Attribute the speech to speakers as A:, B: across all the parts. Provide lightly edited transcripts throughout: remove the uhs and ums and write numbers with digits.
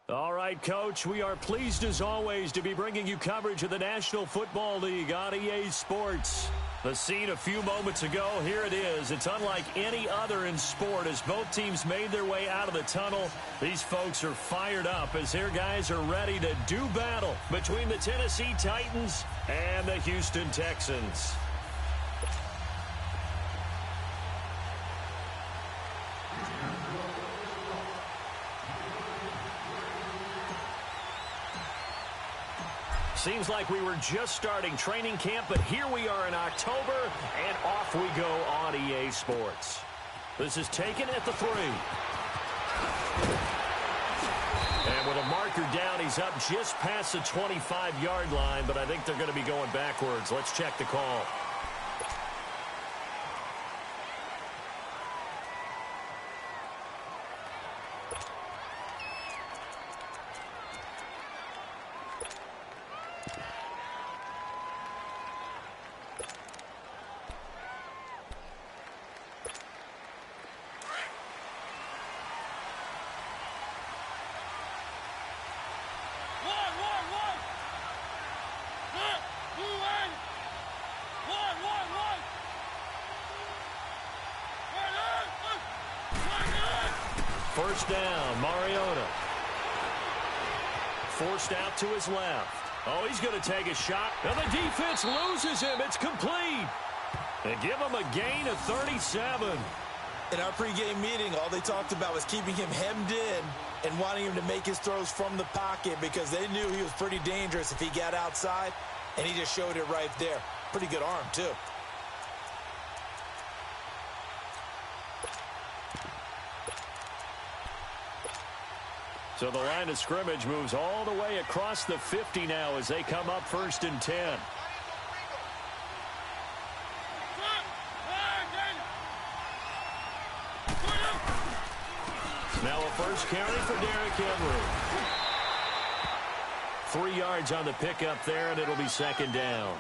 A: All right, Coach, we are pleased as always to be bringing you coverage of the National Football League on EA Sports. The scene a few moments ago, here it is. It's unlike any other in sport as both teams made their way out of the tunnel. These folks are fired up as their guys are ready to do battle between the Tennessee Titans and the Houston Texans. Seems like we were just starting training camp, but here we are in October, and off we go on EA Sports. This is taken at the 3. And with a marker down, he's up just past the 25-yard line, but I think they're going to be going backwards. Let's check the call. First down, Mariota. Forced out to his left. Oh, he's going to take a shot, and the defense loses him. It's complete. And give him a gain of 37.
B: In our pregame meeting, all they talked about was keeping him hemmed in and wanting him to make his throws from the pocket because they knew he was pretty dangerous if he got outside, and he just showed it right there. Pretty good arm, too.
A: So the line of scrimmage moves all the way across the 50 now as they come up 1st and 10. Now a first carry for Derrick Henry. 3 yards on the pickup there, and it'll be 2nd down.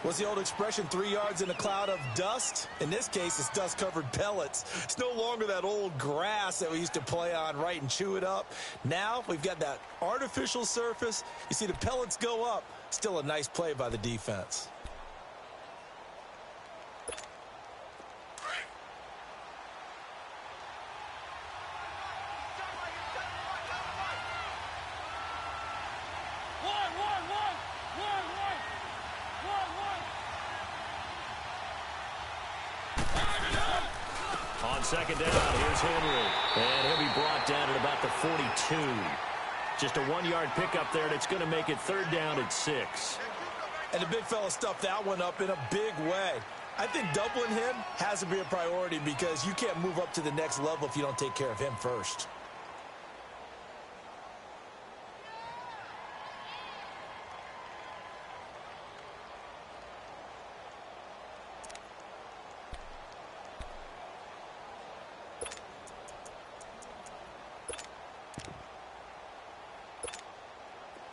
B: What's the old expression, 3 yards in a cloud of dust? In this case, it's dust-covered pellets. It's no longer that old grass that we used to play on, right, and chew it up. Now we've got that artificial surface. You see the pellets go up. Still a nice play by the defense.
A: On 2nd down, here's Henry. And he'll be brought down at about the 42. Just a 1-yard pickup there, and it's going to make it 3rd down at 6.
B: And the big fella stuffed that one up in a big way. I think doubling him has to be a priority because you can't move up to the next level if you don't take care of him first.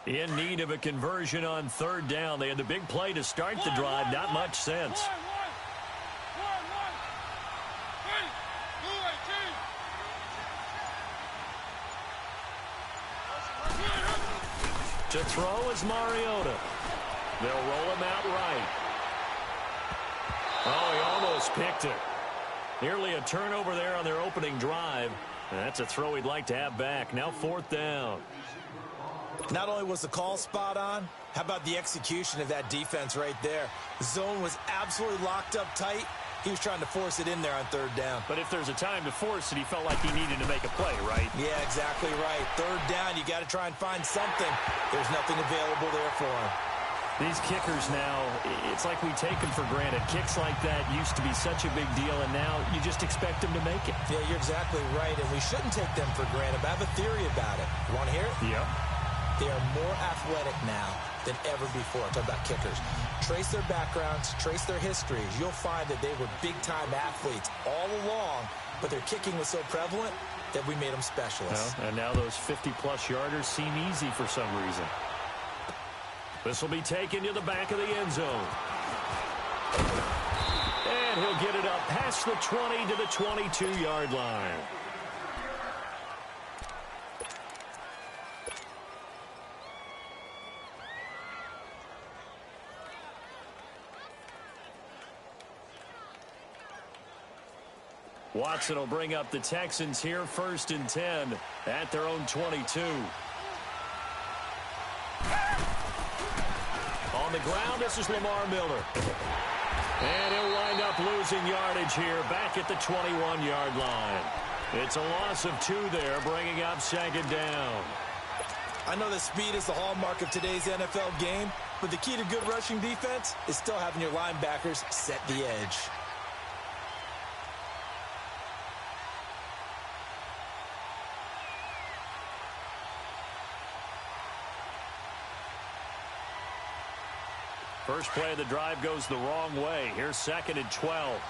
A: In need of a conversion on 3rd down. They had the big play to start the drive. Not much sense. To throw is Mariota. They'll roll him out right. Oh, he almost picked it. Nearly a turnover there on their opening drive. That's a throw he'd like to have back. Now 4th down.
B: Not only was the call spot on, how about the execution of that defense right there? The zone was absolutely locked up tight. He was trying to force it in there on 3rd down.
A: But if there's a time to force it, he felt like he needed to make a play, right?
B: Yeah, exactly right. 3rd down, you got to try and find something. There's nothing available there for him.
A: These kickers now, it's like we take them for granted. Kicks like that used to be such a big deal, and now you just expect them to make it.
B: Yeah, you're exactly right, and we shouldn't take them for granted. But I have a theory about it. You want to hear it?
A: Yeah.
B: They are more athletic now than ever before. I'm talking about kickers. Trace their backgrounds, trace their histories. You'll find that they were big-time athletes all along, but their kicking was so prevalent that we made them specialists.
A: Well, and now those 50-plus yarders seem easy for some reason. This will be taken to the back of the end zone. And he'll get it up past the 20 to the 22-yard line. Watson will bring up the Texans here, 1st and 10 at their own 22. On the ground, this is Lamar Miller. And he'll wind up losing yardage here back at the 21-yard line. It's a loss of 2 there, bringing up 2nd down.
B: I know that speed is the hallmark of today's NFL game, but the key to good rushing defense is still having your linebackers set the edge.
A: First play of the drive goes the wrong way. Here's 2nd and 12.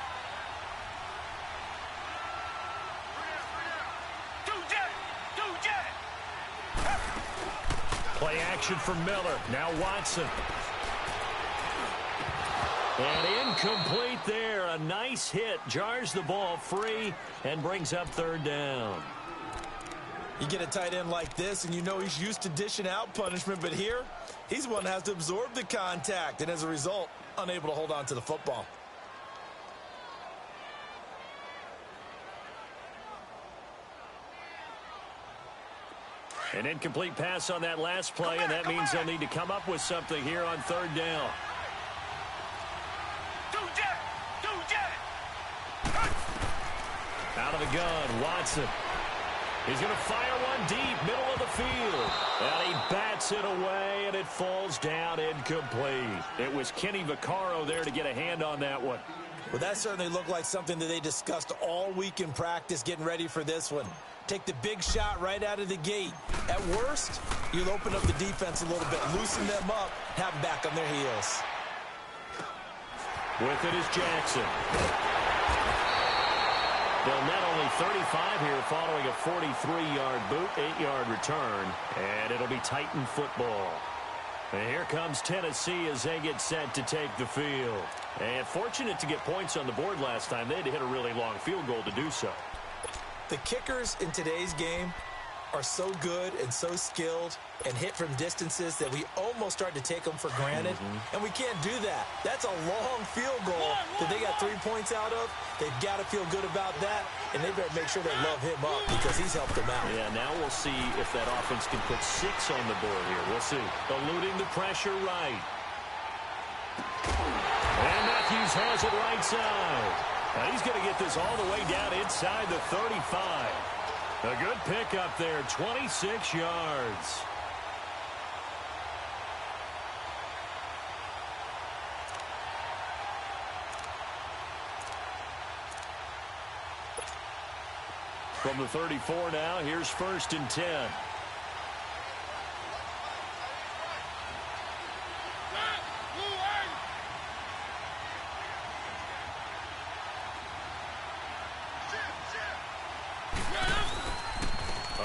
A: Play action from Miller. Now Watson. And incomplete there. A nice hit. Jars the ball free and brings up 3rd down.
B: You get a tight end like this, and you know he's used to dishing out punishment, but here, he's the one that has to absorb the contact, and as a result, unable to hold on to the football.
A: An incomplete pass on that last play, and that means they'll need to come up with something here on 3rd down. Out of the gun, Watson. He's going to fire one deep, middle of the field. And he bats it away, and it falls down incomplete. It was Kenny Vaccaro there to get a hand on that one.
B: Well, that certainly looked like something that they discussed all week in practice, getting ready for this one. Take the big shot right out of the gate. At worst, you'll open up the defense a little bit, loosen them up, have them back on their heels.
A: With it is Jackson. They'll net only 35 here following a 43-yard boot, 8-yard return, and it'll be Titan football. And here comes Tennessee as they get set to take the field. And fortunate to get points on the board last time. They had to hit a really long field goal to do so.
B: The kickers in today's game are so good and so skilled and hit from distances that we almost start to take them for granted. And we can't do that. That's a long field goal that they got 3 points out of. They've got to feel good about that, and they better make sure they love him up because he's helped them out.
A: Yeah, now we'll see if that offense can put 6 on the board here. We'll see. Eluding the pressure right. And Matthews has it right side. Now he's going to get this all the way down inside the 35. A good pickup there, 26 yards. From the 34 now, here's 1st and 10.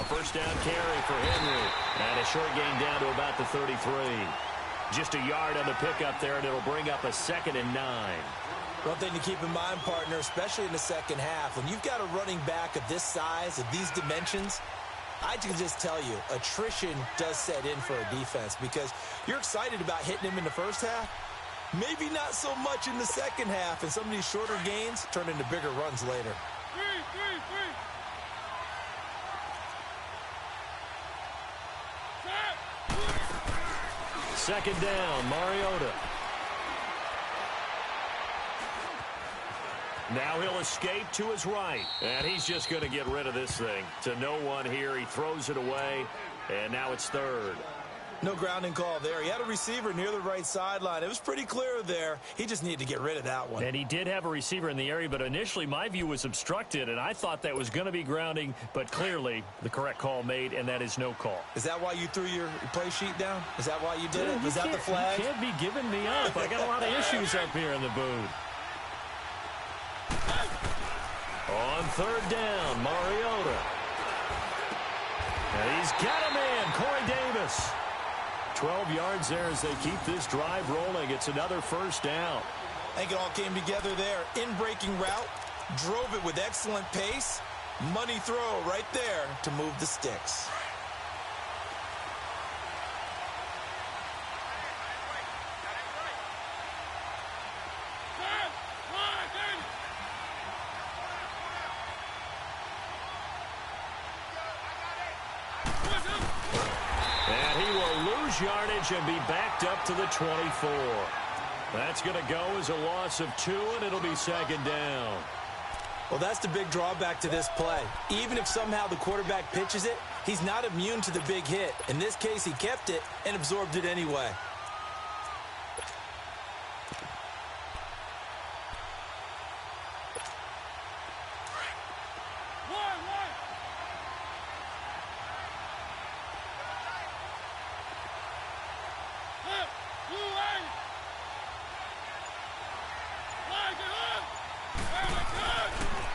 A: First down carry for Henry. And a short gain down to about the 33. Just a yard on the pickup there, and it'll bring up a 2nd and 9.
B: One thing to keep in mind, partner, especially in the second half, when you've got a running back of this size, of these dimensions, I can just tell you, attrition does set in for a defense because you're excited about hitting him in the first half. Maybe not so much in the second half, and some of these shorter gains turn into bigger runs later.
A: 2nd down, Mariota. Now he'll escape to his right. And he's just going to get rid of this thing. To no one here. He throws it away. And now it's 3rd.
B: No grounding call there. He had a receiver near the right sideline. It was pretty clear there. He just needed to get rid of that one.
A: And he did have a receiver in the area, but initially my view was obstructed, and I thought that was going to be grounding, but clearly the correct call made, and that is no call.
B: Is that why you threw your play sheet down? Is that why you did it? Was that the flag?
A: You can't be giving me up. I got a lot of issues up here in the booth. On 3rd down, Mariota. And he's got a man, Corey Davis. 12 yards there as they keep this drive rolling. It's another 1st down.
B: I think it all came together there. In-breaking route, drove it with excellent pace. Money throw right there to move the sticks.
A: lose yardage and be backed up to the 24. That's going to go as a loss of 2, and it'll be second down.
B: Well, that's the big drawback to this play. Even if somehow the quarterback pitches it, he's not immune to the big hit. In this case, he kept it and absorbed it anyway.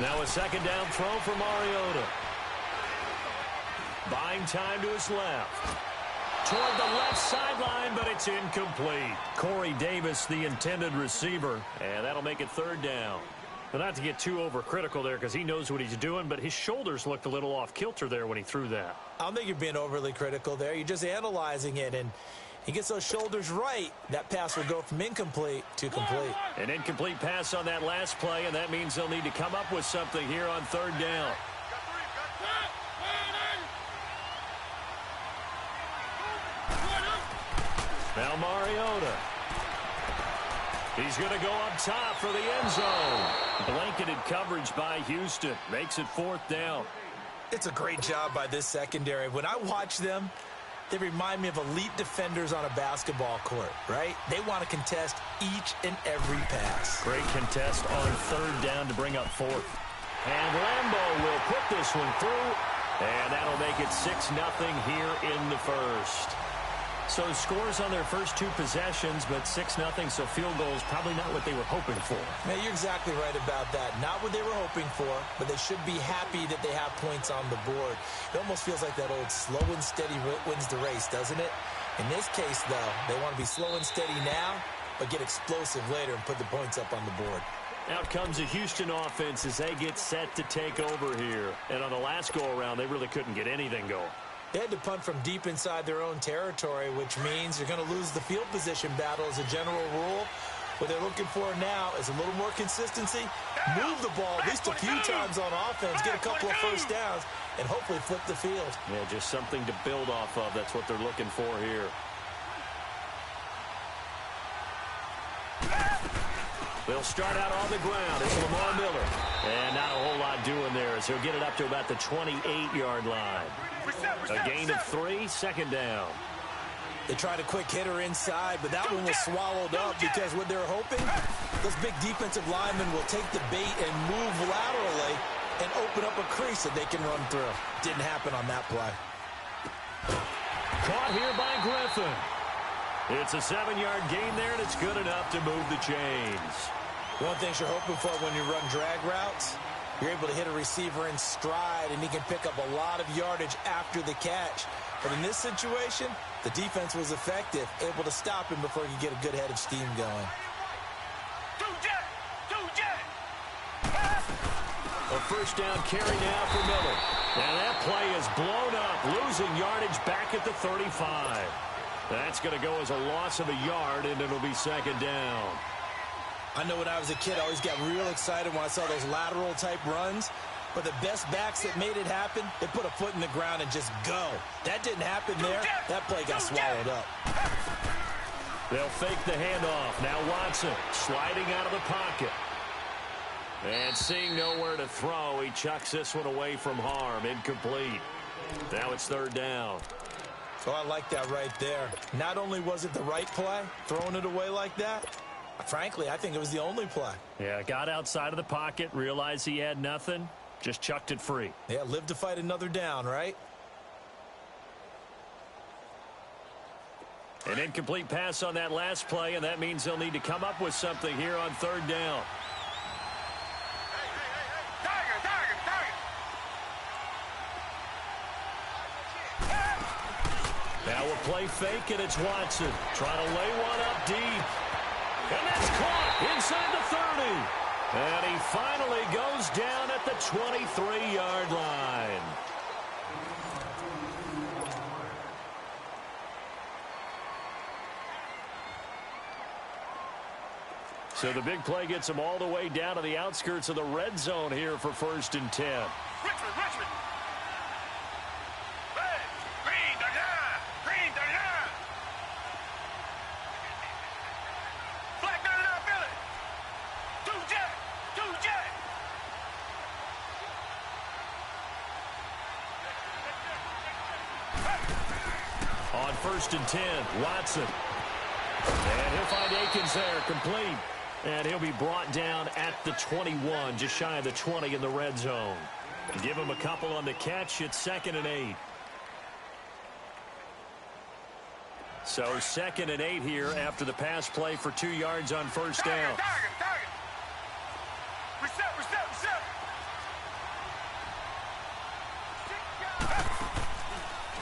A: Now a second down throw for Mariota. Buying time to his left. Toward the left sideline, but it's incomplete. Corey Davis, the intended receiver, and that'll make it third down. But not to get too overcritical there because he knows what he's doing, but his shoulders looked a little off kilter there when he threw that.
B: I don't think you're being overly critical there. You're just analyzing it, and he gets those shoulders right. That pass will go from incomplete to complete.
A: An incomplete pass on that last play, and that means they'll need to come up with something here on third down. Now Mariota. He's going to go up top for the end zone. Blanketed coverage by Houston. Makes it fourth down.
B: It's a great job by this secondary. When I watch them, they remind me of elite defenders on a basketball court, right? They want to contest each and every pass.
A: Great contest on third down to bring up fourth. And Lambeau will put this one through, and that'll make it 6-0 here in the first. So scores on their first 2 possessions, but 6-0, so field goal is probably not what they were hoping for.
B: Man, you're exactly right about that. Not what they were hoping for, but they should be happy that they have points on the board. It almost feels like that old slow and steady wins the race, doesn't it? In this case, though, they want to be slow and steady now, but get explosive later and put the points up on the board.
A: Out comes a Houston offense as they get set to take over here. And on the last go-around, they really couldn't get anything going.
B: They had to punt from deep inside their own territory, which means you're going to lose the field position battle as a general rule. What they're looking for now is a little more consistency, move the ball at least a few times on offense, get a couple of first downs, and hopefully flip the field.
A: Yeah, just something to build off of. That's what they're looking for here. They'll start out on the ground. It's Lamar Miller. And not a whole lot doing there as he'll get it up to about the 28-yard line. A gain of 3, second down.
B: They tried a quick hitter inside, but that one was swallowed up because what they're hoping, those big defensive linemen will take the bait and move laterally and open up a crease that they can run through. Didn't happen on that play.
A: Caught here by Griffin. It's a 7-yard gain there, and it's good enough to move the chains.
B: One thing you're hoping for when you run drag routes, you're able to hit a receiver in stride, and he can pick up a lot of yardage after the catch. But in this situation, the defense was effective, able to stop him before he could get a good head of steam going.
A: A first down carry now for Miller. And that play is blown up, losing yardage back at the 35. That's going to go as a loss of a yard, and it'll be second down.
B: I know when I was a kid, I always got real excited when I saw those lateral-type runs. But the best backs that made it happen, they put a foot in the ground and just go. That didn't happen there. That play got swallowed up.
A: They'll fake the handoff. Now Watson sliding out of the pocket. And seeing nowhere to throw, he chucks this one away from harm. Incomplete. Now it's third down.
B: Oh, I like that right there. Not only was it the right play, throwing it away like that, frankly, I think it was the only play.
A: Yeah, got outside of the pocket, realized he had nothing, just chucked it free.
B: Yeah, live to fight another down, right?
A: An incomplete pass on that last play, and that means they'll need to come up with something here on third down. Now a play fake, and it's Watson trying to lay one up deep. And that's caught inside the 30. And he finally goes down at the 23-yard line. So the big play gets him all the way down to the outskirts of the red zone here for 1st and 10. On 1st and 10, Watson. And he'll find Akins there, complete. And he'll be brought down at the 21, just shy of the 20 in the red zone. Give him a couple on the catch. It's 2nd and 8. So 2nd and 8 here after the pass play for 2 yards on 1st down.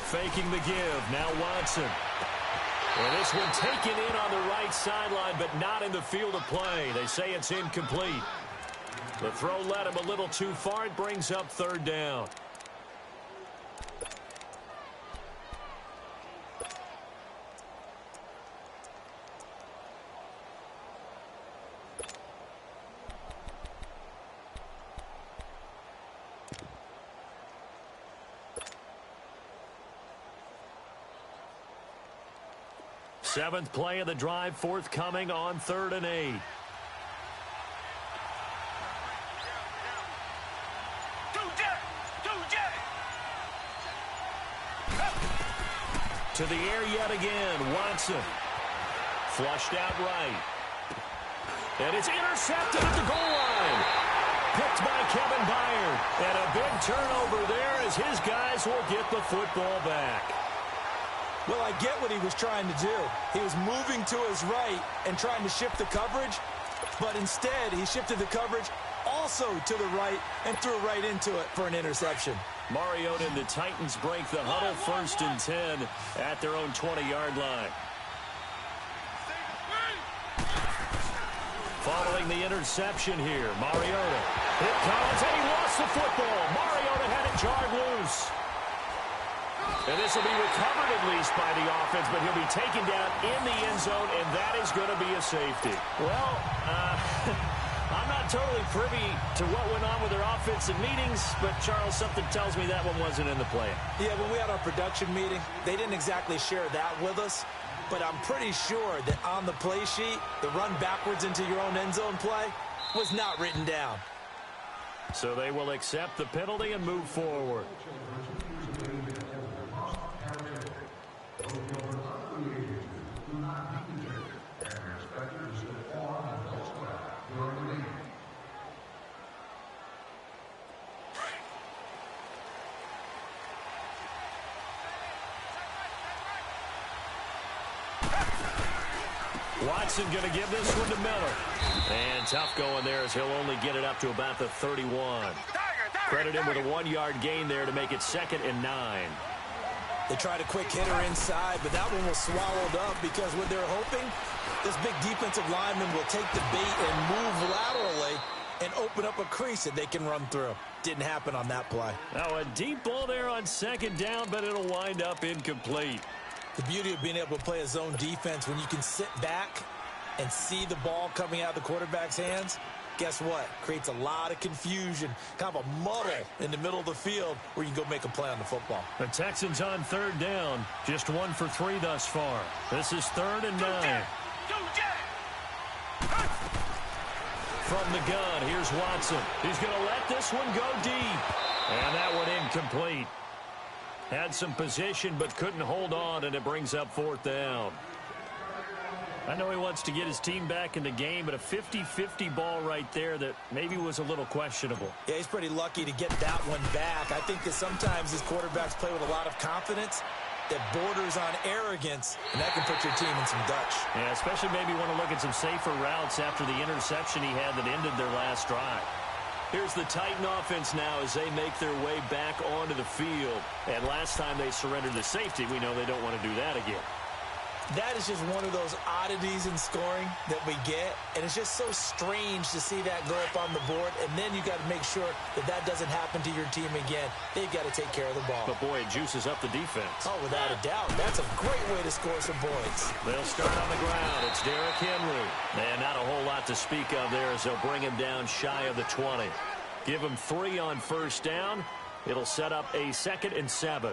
A: Faking the give. Now Watson. And this one taken in on the right sideline, but not in the field of play. They say it's incomplete. The throw led him a little too far. It brings up 3rd down. Seventh play of the drive forthcoming on 3rd and 8. To the air yet again. Watson. Flushed out right. And it's intercepted at the goal line. Picked by Kevin Byard. And a big turnover there as his guys will get the football back.
B: Well, I get what he was trying to do. He was moving to his right and trying to shift the coverage, but instead he shifted the coverage also to the right and threw right into it for an interception.
A: Mariota and the Titans break the huddle. 1st and 10 at their own 20-yard line. Following the interception here, Mariota. It comes, and he lost the football. Mariota had it jarred loose. And this will be recovered at least by the offense, but he'll be taken down in the end zone, and that is going to be a safety. Well, I'm not totally privy to what went on with their offensive meetings, but, Charles, something tells me that one wasn't in the play.
B: Yeah, when we had our production meeting, they didn't exactly share that with us, but I'm pretty sure that on the play sheet, the run backwards into your own end zone play was not written down.
A: So they will accept the penalty and move forward. Watson going to give this one to Miller. And tough going there as he'll only get it up to about the 31. Credit him with a 1-yard gain there to make it 2nd and 9.
B: They tried a quick hitter inside, but that one was swallowed up because what they're hoping, this big defensive lineman will take the bait and move laterally and open up a crease that they can run through. Didn't happen on that play.
A: Now a deep ball there on 2nd down, but it'll wind up incomplete.
B: The beauty of being able to play a zone defense when you can sit back and see the ball coming out of the quarterback's hands, guess what? Creates a lot of confusion, kind of a muddle in the middle of the field where you can go make a play on the football.
A: The Texans on 3rd down, just 1 for 3 thus far. This is 3rd and 9. From the gun, here's Watson. He's going to let this one go deep. And that one incomplete. Had some position but couldn't hold on, and it brings up 4th down. I know he wants to get his team back in the game, but a 50-50 ball right there that maybe was a little questionable.
B: Yeah, he's pretty lucky to get that one back. I think that sometimes these quarterbacks play with a lot of confidence that borders on arrogance, and that can put your team in some Dutch.
A: Yeah, especially maybe want to look at some safer routes after the interception he had that ended their last drive. Here's the Titan offense now as they make their way back onto the field. And last time they surrendered the safety, we know they don't want to do that again.
B: That is just one of those oddities in scoring that we get, and it's just so strange to see that go up on the board, and then you got to make sure that that doesn't happen to your team again. They've got to take care of the ball.
A: But, boy, it juices up the defense.
B: Oh, without a doubt. That's a great way to score some points.
A: They'll start on the ground. It's Derrick Henry. And not a whole lot to speak of there as they'll bring him down shy of the 20. Give him 3 on 1st down. It'll set up a 2nd and 7.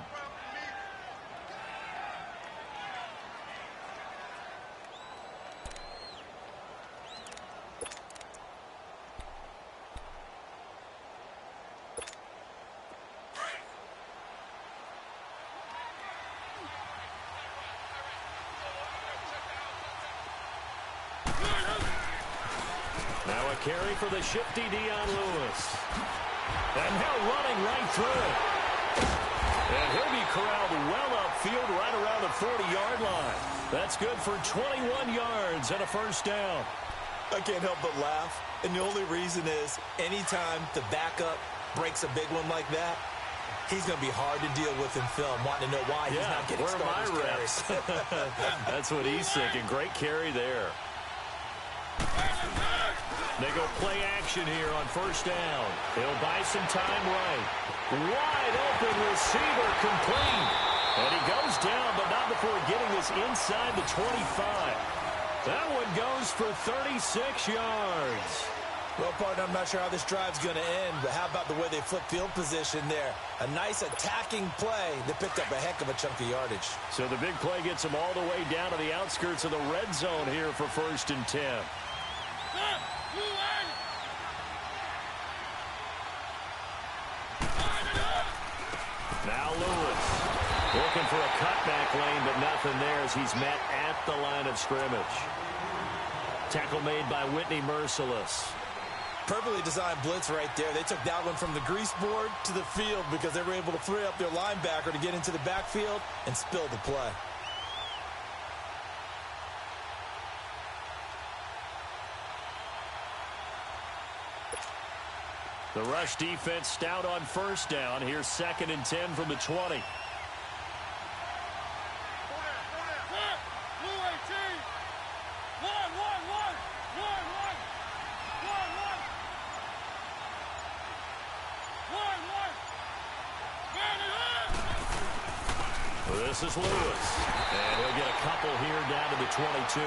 A: Now a carry for the shifty Dion Lewis. And now running right through it. And he'll be corralled well upfield right around the 40-yard line. That's good for 21 yards and a first down.
B: I can't help but laugh. And the only reason is anytime the backup breaks a big one like that, he's going to be hard to deal with in film, wanting to know why he's not getting starters carries.
A: That's what he's thinking. Great carry there. They go play action here on first down. They'll buy some time right. Wide open receiver complete. And he goes down, but not before getting this inside the 25. That one goes for 36 yards.
B: Well, partner, I'm not sure how this drive's going to end, but how about the way they flip field position there? A nice attacking play that picked up a heck of a chunk of yardage.
A: So the big play gets them all the way down to the outskirts of the red zone here for 1st and 10. Now Lewis looking for a cutback lane, but nothing there as he's met at the line of scrimmage. Tackle made by Whitney Merciless.
B: Perfectly designed blitz right there. They took that one from the grease board to the field because they were able to free up their linebacker to get into the backfield and spill the play.
A: The rush defense stout on first down. Here's 2nd and 10 from the 20. This is Lewis, and he'll get a couple here down to the 22.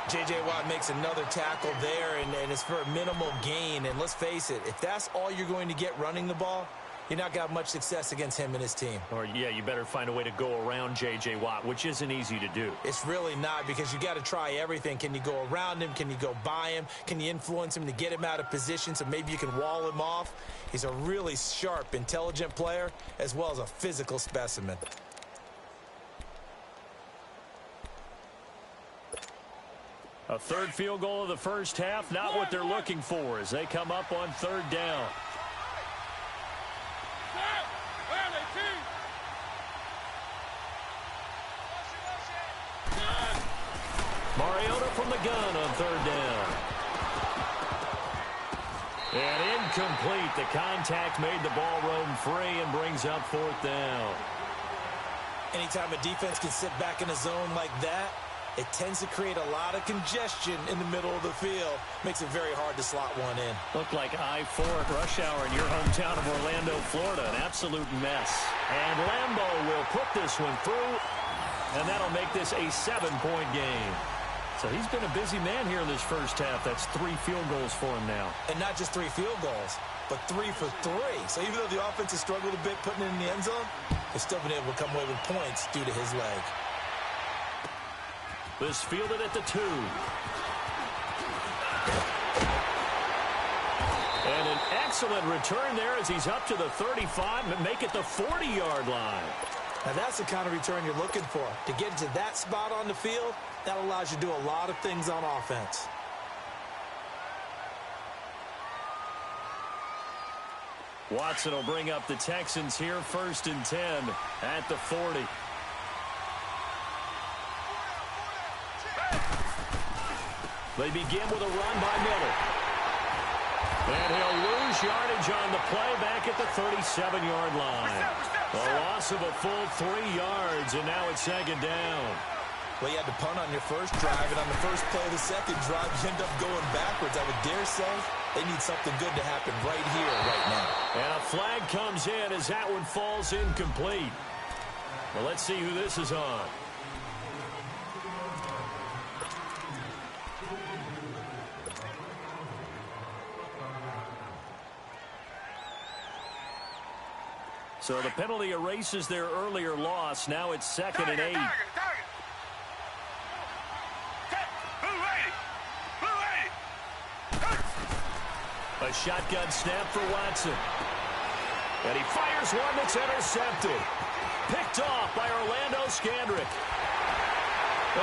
B: J.J. Watt makes another tackle there, and it's for a minimal gain. And let's face it, if that's all you're going to get running the ball, you're not going to have much success against him and his team.
A: Or, yeah, you better find a way to go around J.J. Watt, which isn't easy to do.
B: It's really not, because you got to try everything. Can you go around him? Can you go by him? Can you influence him to get him out of position so maybe you can wall him off? He's a really sharp, intelligent player, as well as a physical specimen.
A: A third field goal of the first half, not what they're looking for as they come up on 3rd down. Mariota from the gun on 3rd down. And incomplete. The contact made the ball roam free and brings up 4th down.
B: Anytime a defense can sit back in a zone like that, it tends to create a lot of congestion in the middle of the field. Makes it very hard to slot one in.
A: Looked like I-4 at rush hour in your hometown of Orlando, Florida. An absolute mess. And Lambeau will put this one through, and that'll make this a 7-point game. So he's been a busy man here in this first half. That's 3 field goals for him now.
B: And not just 3 field goals, but 3 for 3. So even though the offense has struggled a bit putting it in the end zone, they've still been able to come away with points due to his leg.
A: This fielded at the 2. And an excellent return there as he's up to the 35 and make it the 40-yard line.
B: Now that's the kind of return you're looking for. To get to that spot on the field, that allows you to do a lot of things on offense.
A: Watson will bring up the Texans here 1st and 10 at the 40. They begin with a run by Miller. And he'll lose yardage on the play back at the 37-yard line. A loss of a full 3 yards, and now it's 2nd down.
B: Well, you had to punt on your first drive, and on the first play of the second drive, you end up going backwards. I would dare say they need something good to happen right here, right now.
A: And a flag comes in as that one falls incomplete. Well, let's see who this is on. So the penalty erases their earlier loss. Now it's 2nd and 8. A shotgun snap for Watson. And he fires one that's intercepted. Picked off by Orlando Scandrick.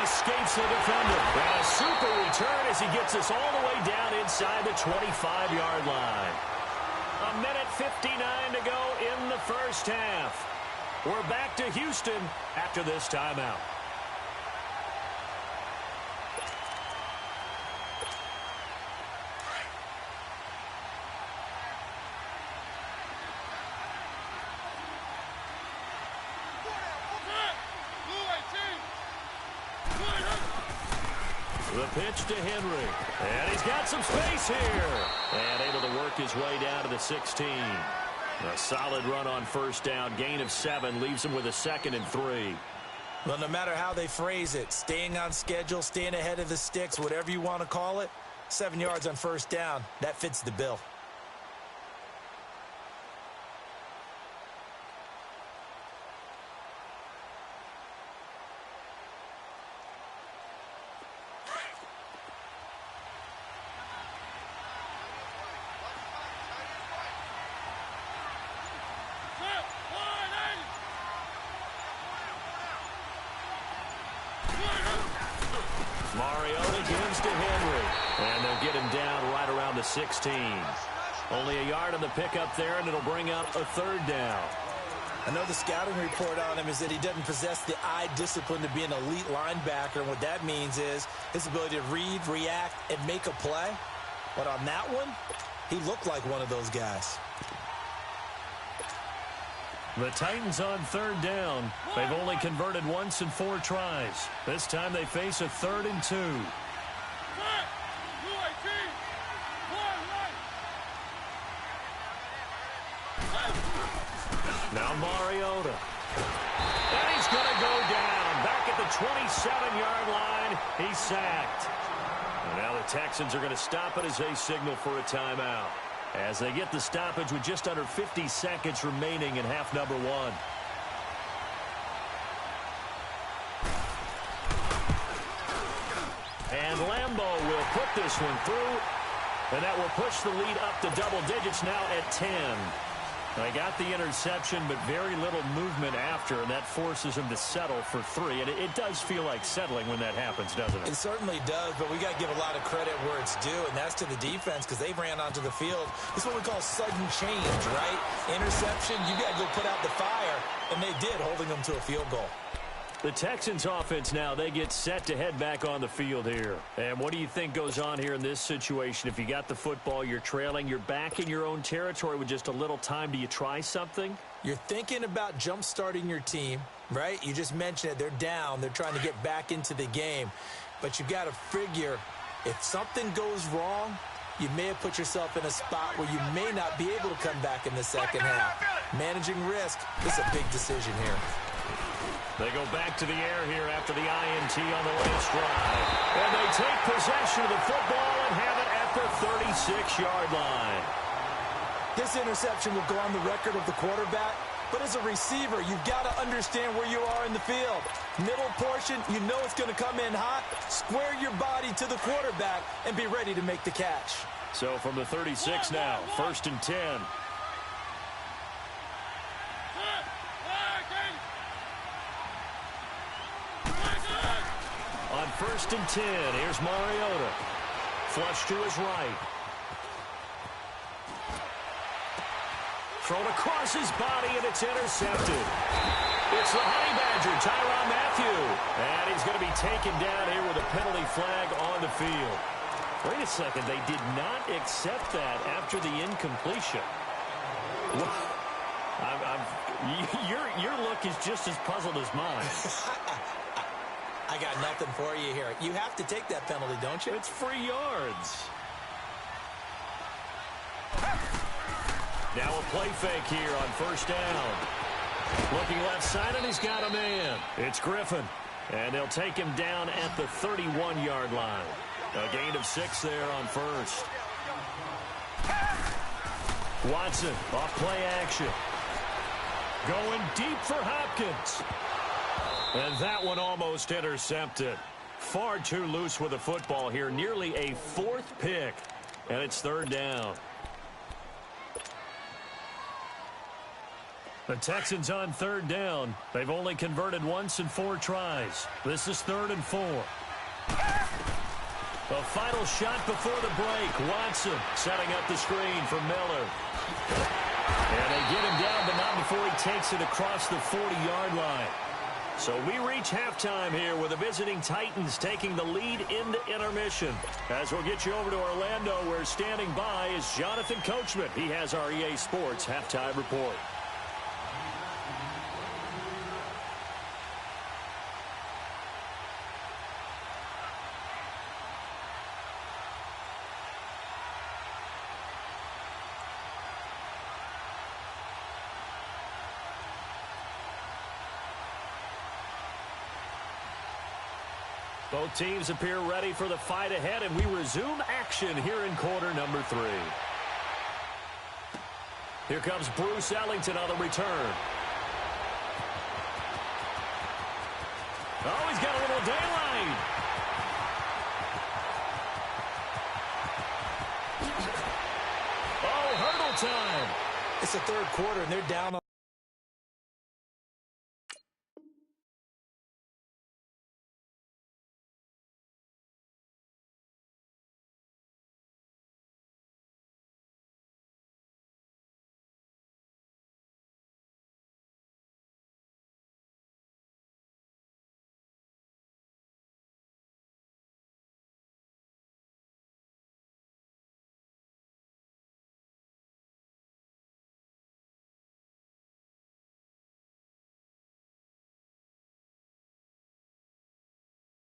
A: Escapes the defender. And a super return as he gets us all the way down inside the 25-yard line. 1:59 to go in the first half. We're back to Houston after this timeout. The pitch to Henry. And he's got some space here. And able to work his way down to the 16. A solid run on first down. Gain of 7 leaves him with a 2nd and 3.
B: Well, no matter how they phrase it, staying on schedule, staying ahead of the sticks, whatever you want to call it, 7 yards on first down, that fits the bill.
A: Mariota gives to Henry. And they'll get him down right around the 16. Only a yard on the pickup there, and it'll bring up a 3rd down.
B: I know the scouting report on him is that he doesn't possess the eye discipline to be an elite linebacker. And what that means is his ability to read, react, and make a play. But on that one, he looked like one of those guys.
A: The Titans on 3rd down. They've only converted once in 4 tries. This time they face a 3rd and 2. Now Mariota. And he's going to go down. Back at the 27-yard line. He's sacked. And now the Texans are going to stop it as they signal for a timeout, as they get the stoppage with just under 50 seconds remaining in half number 1. And Lambeau will put this one through, and that will push the lead up to double digits now at 10. They got the interception, but very little movement after, and that forces him to settle for 3. And it does feel like settling when that happens, doesn't it?
B: It certainly does, but we got to give a lot of credit where it's due, and that's to the defense, because they ran onto the field. This is what we call sudden change, right? Interception, you got to go put out the fire, and they did, holding them to a field goal.
A: The Texans offense now, they get set to head back on the field here. And what do you think goes on here in this situation? If you got the football, you're trailing, you're back in your own territory with just a little time. Do you try something?
B: You're thinking about jump-starting your team, right? You just mentioned it. They're down. They're trying to get back into the game. But you've got to figure, if something goes wrong, you may have put yourself in a spot where you may not be able to come back in the second half. Managing risk is a big decision here.
A: They go back to the air here after the INT on the last drive. And they take possession of the football and have it at the 36-yard line.
B: This interception will go on the record of the quarterback, but as a receiver, you've got to understand where you are in the field. Middle portion, you know it's going to come in hot. Square your body to the quarterback and be ready to make the catch.
A: So from the 36 now, 1st and 10. On 1st and 10, here's Mariota. Flush to his right. Thrown across his body, and it's intercepted. It's the Honey Badger, Tyrann Mathieu. And he's going to be taken down here with a penalty flag on the field. Wait a second, they did not accept that after the incompletion. Your look is just as puzzled as mine.
B: I got nothing for you here. You have to take that penalty, don't you?
A: It's free yards. Now a play fake here on 1st down. Looking left side, and he's got a man. It's Griffin. And they'll take him down at the 31-yard line. A gain of 6 there on 1st. Watson, off play action. Going deep for Hopkins. And that one almost intercepted. Far too loose with the football here. Nearly a 4th pick. And it's 3rd down. The Texans on third down. They've only converted once in 4 tries. This is 3rd and 4. The final shot before the break. Watson setting up the screen for Miller. And they get him down, but not before he takes it across the 40-yard line. So we reach halftime here with the visiting Titans taking the lead into intermission. As we'll get you over to Orlando, where standing by is Jonathan Coachman. He has our EA Sports halftime report. Both teams appear ready for the fight ahead, and we resume action here in quarter number 3. Here comes Bruce Ellington on the return. Oh, he's got a little daylight. Oh, hurdle time.
B: It's the 3rd quarter, and they're down on.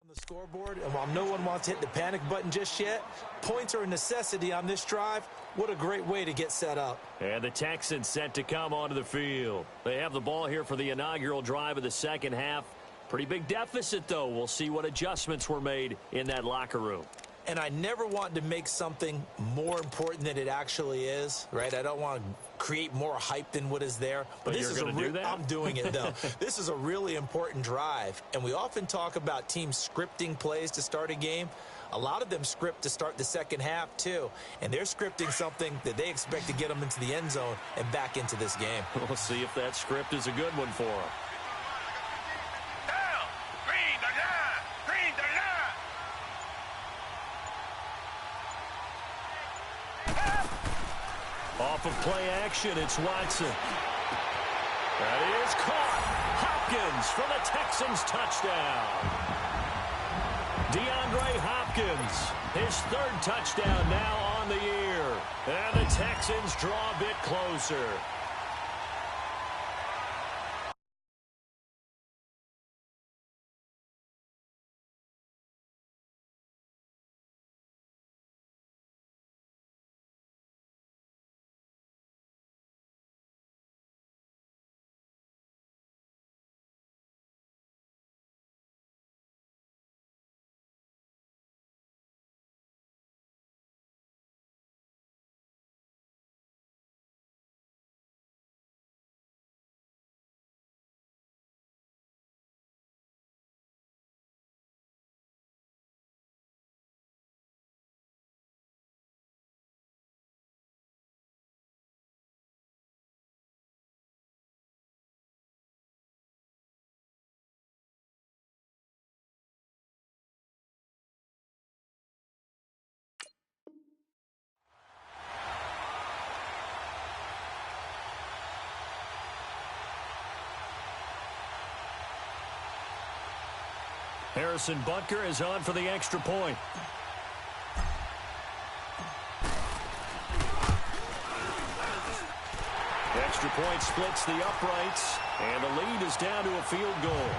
B: The scoreboard, and while no one wants to hit the panic button just yet, points are a necessity on this drive. What a great way to get set up.
A: And the Texans set to come onto the field. They have the ball here for the inaugural drive of the second half. Pretty big deficit, though. We'll see what adjustments were made in that locker room.
B: And I never want to make something more important than it actually is, right? I don't want to create more hype than what is there.
A: But this is do that?
B: I'm doing it, though. This is a really important drive. And we often talk about teams scripting plays to start a game. A lot of them script to start the second half, too. And they're scripting something that they expect to get them into the end zone and back into this game.
A: We'll see if that script is a good one for them. Off of play action, it's Watson. That is caught. Hopkins for the Texans touchdown. DeAndre Hopkins, his 3rd touchdown now on the year. And the Texans draw a bit closer. Harrison Butker is on for the extra point. Extra point splits the uprights, and the lead is down to a field goal.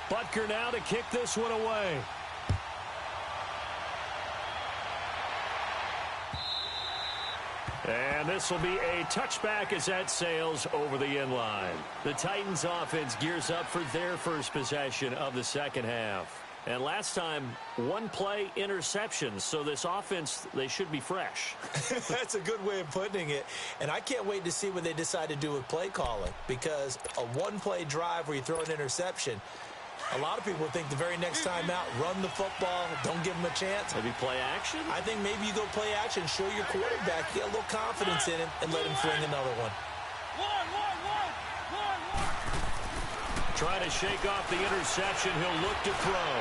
A: Butker now to kick this one away. And this will be a touchback as that sails over the end line. The Titans offense gears up for their first possession of the second half. And last time, one play interceptions. So this offense, they should be fresh.
B: That's a good way of putting it. And I can't wait to see what they decide to do with play calling. Because a one-play drive where you throw an interception, a lot of people think the very next time out, run the football, don't give them a chance.
A: Maybe play action?
B: I think maybe you go play action, show your quarterback, get a little confidence in him, and let him fling another one.
A: Trying to shake off the interception. He'll look to throw.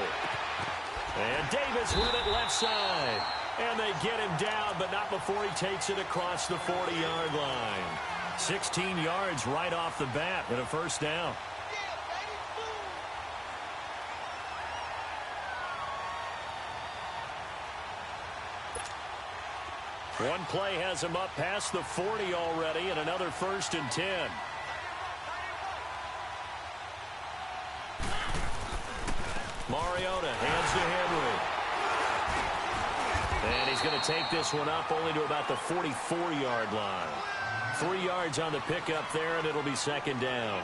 A: And Davis with it left side. And they get him down, but not before he takes it across the 40-yard line. 16 yards right off the bat and a first down. One play has him up past the 40 already, and another 1st and 10. Mariota hands to Henry. And he's going to take this one up only to about the 44-yard line. 3 yards on the pickup there, and it'll be second down.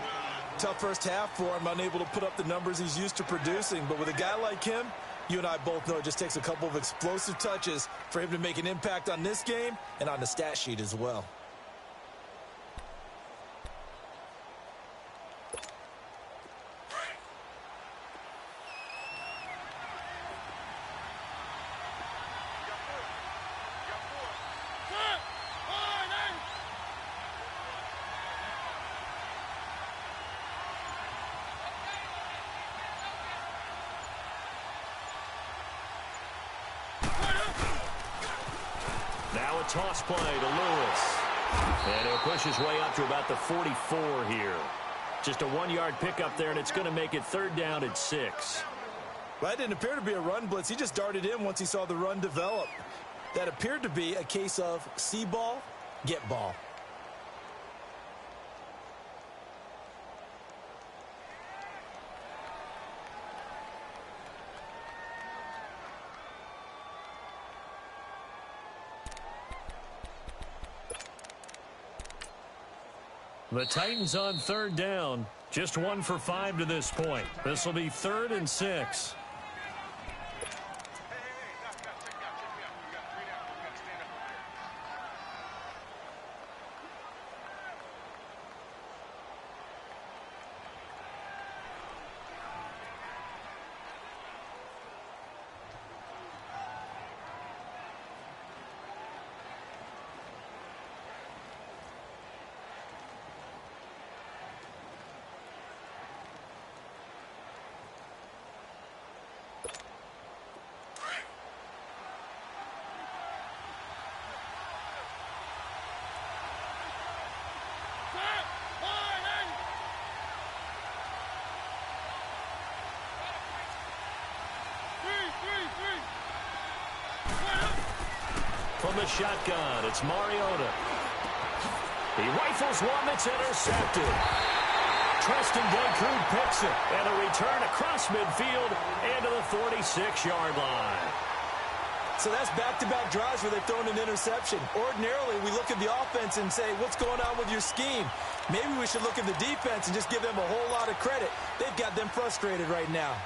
B: Tough first half for him, unable to put up the numbers he's used to producing. But with a guy like him, you and I both know it just takes a couple of explosive touches for him to make an impact on this game and on the stat sheet as well.
A: Now a toss play to Lewis. And he'll push his way up to about the 44 here. Just a 1-yard pickup there, and it's going to make it third down at 6.
B: Well, that didn't appear to be a run blitz. He just darted in once he saw the run develop. That appeared to be a case of see ball, get ball.
A: The Titans on third down. Just 1 for 5 to this point. This will be 3rd and 6. From the shotgun, it's Mariota. He rifles one that's intercepted. Tristan Daycruz picks it, and a return across midfield into the 46-yard line.
B: So that's back-to-back drives where they've thrown an interception. Ordinarily, we look at the offense and say, what's going on with your scheme? Maybe we should look at the defense and just give them a whole lot of credit. They've got them frustrated right now.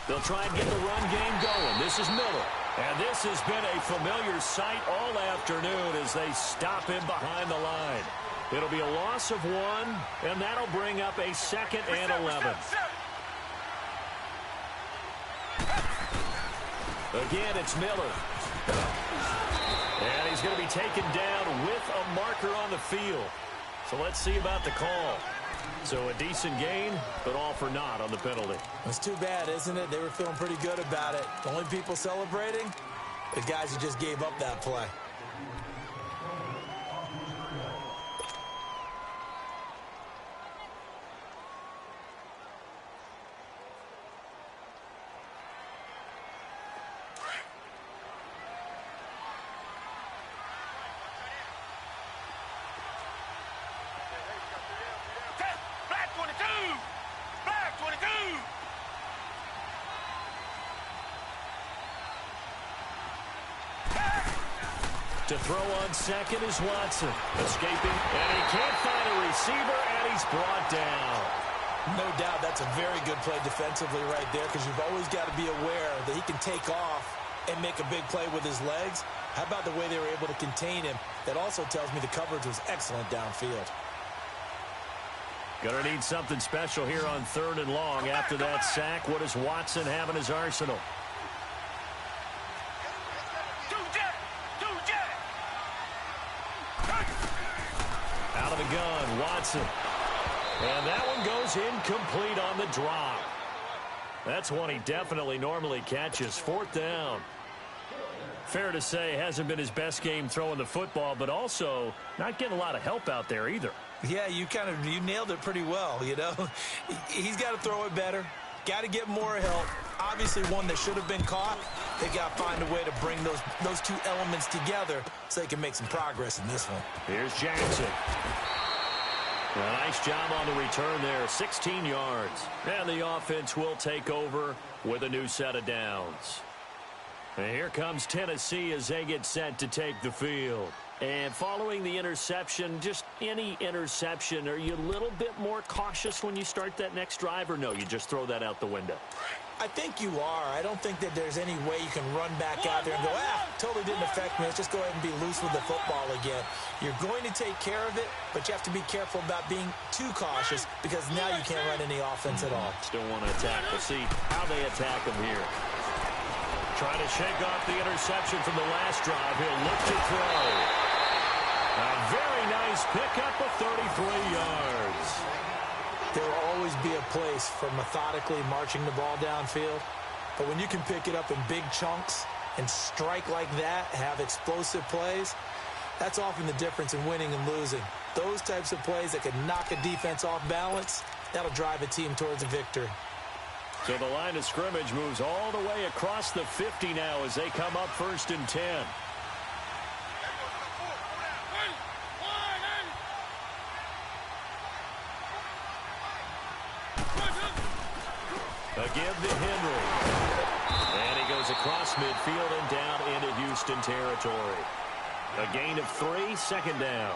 A: They'll try and get the run game going. This is Miller. And this has been a familiar sight all afternoon as they stop him behind the line. It'll be a loss of 1, and that'll bring up a 2nd and 11. Again, it's Miller. And he's going to be taken down with a marker on the field. So let's see about the call. So a decent gain, but all for naught on the penalty.
B: It's too bad, isn't it? They were feeling pretty good about it. The only people celebrating, the guys who just gave up that play.
A: To throw on second is Watson. Escaping, and he can't find a receiver, and he's brought down.
B: No doubt that's a very good play defensively right there, because you've always got to be aware that he can take off and make a big play with his legs. How about the way they were able to contain him? That also tells me the coverage was excellent downfield.
A: Gonna need something special here on 3rd and long. After that sack, what does Watson have in his arsenal? Out of the gun, Watson. And that one goes incomplete on the drop. That's one he definitely normally catches. 4th down. Fair to say, hasn't been his best game throwing the football, but also not getting a lot of help out there either.
B: Yeah, you nailed it pretty well, you know. He's got to throw it better. Got to get more help. Obviously one that should have been caught. They got to find a way to bring those two elements together so they can make some progress in this one.
A: Here's Jackson. A nice job on the return there, 16 yards. And the offense will take over with a new set of downs. And here comes Tennessee as they get set to take the field. And following the interception, just any interception, are you a little bit more cautious when you start that next drive, or no, you just throw that out the window?
B: I think you are. I don't think that there's any way you can run back out there and go, totally didn't affect me. Let's just go ahead and be loose with the football again. You're going to take care of it, but you have to be careful about being too cautious, because now you can't run any offense at all.
A: Still want to attack. We'll see how they attack him here. Trying to shake off the interception from the last drive. He'll look to throw. A very nice pickup of 33 yards.
B: There will always be a place for methodically marching the ball downfield. But when you can pick it up in big chunks and strike like that, have explosive plays, that's often the difference in winning and losing. Those types of plays that can knock a defense off balance, that'll drive a team towards a victory.
A: So the line of scrimmage moves all the way across the 50 now as they come up 1st and 10. Again to Henry. And he goes across midfield and down into Houston territory. A gain of 3, 2nd down.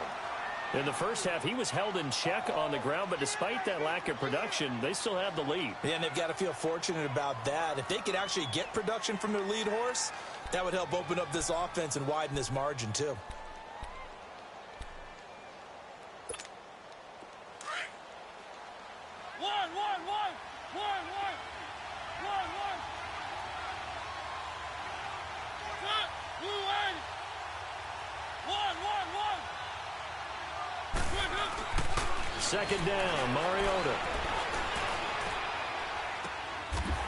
A: In the first half, he was held in check on the ground, but despite that lack of production, they still have the lead.
B: Yeah, and they've got to feel fortunate about that. If they could actually get production from their lead horse, that would help open up this offense and widen this margin too.
A: Second down, Mariota.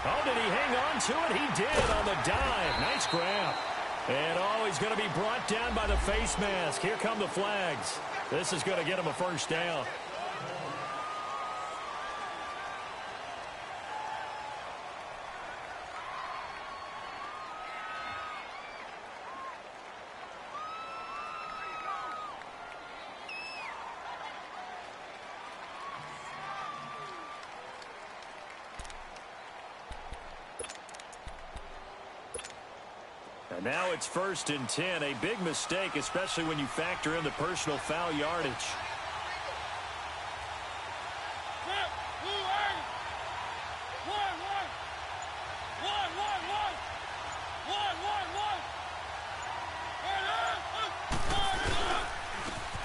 A: Oh, did he hang on to it? He did on the dive. Nice grab. And he's going to be brought down by the face mask. Here come the flags. This is going to get him a 1st down. And now it's 1st and 10. A big mistake, especially when you factor in the personal foul yardage.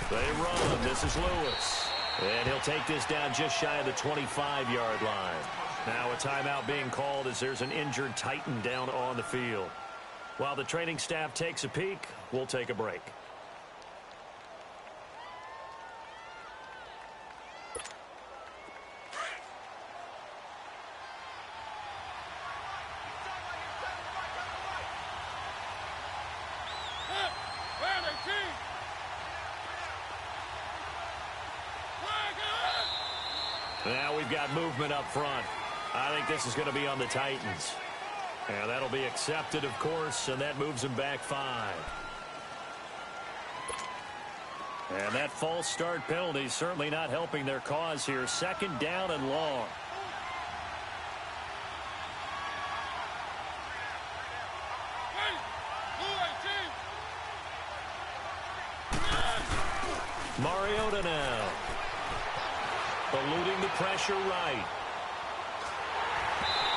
A: They run. This is Lewis. And he'll take this down just shy of the 25-yard line. Now a timeout being called as there's an injured Titan down on the field. While the training staff takes a peek, we'll take a break. Now we've got movement up front. I think this is going to be on the Titans. And that'll be accepted, of course, and that moves him back 5. And that false start penalty certainly not helping their cause here. 2nd down and long. the pressure right.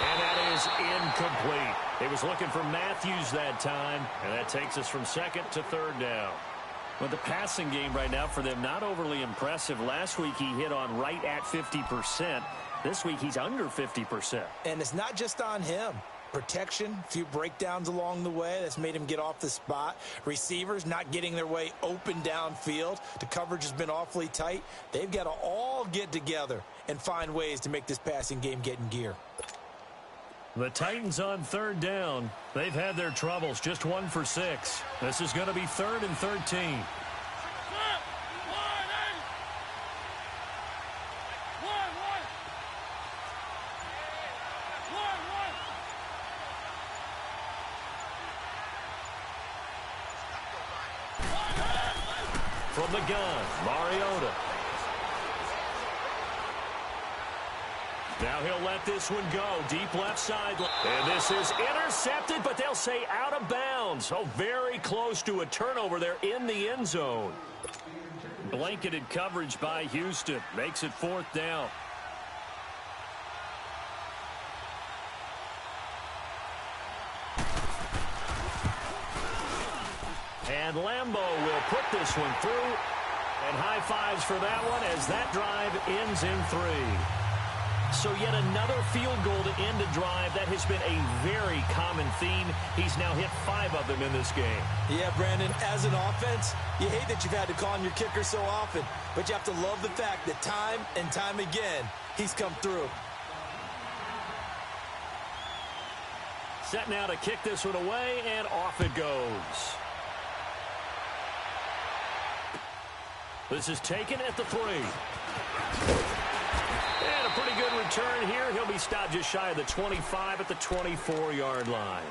A: And that is incomplete. He was looking for Matthews that time, and that takes us from second to third down. Well, the passing game right now for them, not overly impressive. Last week he hit on right at 50%. This week he's under 50%.
B: And it's not just on him. Protection, a few breakdowns along the way that's made him get off the spot. Receivers not getting their way open downfield. The coverage has been awfully tight. They've got to all get together and find ways to make this passing game get in gear.
A: The Titans on third down. They've had their troubles, just 1 for 6. This is going to be 3rd and 13. From the gun, Mariota. Now he'll let this one go. Deep left side. And this is intercepted, but they'll say out of bounds. Oh, very close to a turnover there in the end zone. Blanketed coverage by Houston. Makes it 4th down. And Lambeau will put this one through. And high fives for that one as that drive ends in 3. So yet another field goal to end a drive. That has been a very common theme. He's now hit 5 of them in this game.
B: Yeah, Brandon, as an offense, you hate that you've had to call on your kicker so often, but you have to love the fact that time and time again, he's come through.
A: Set now to kick this one away, and off it goes. This is taken at the 3. And a pretty good return here. He'll be stopped just shy of the 25 at the 24-yard line.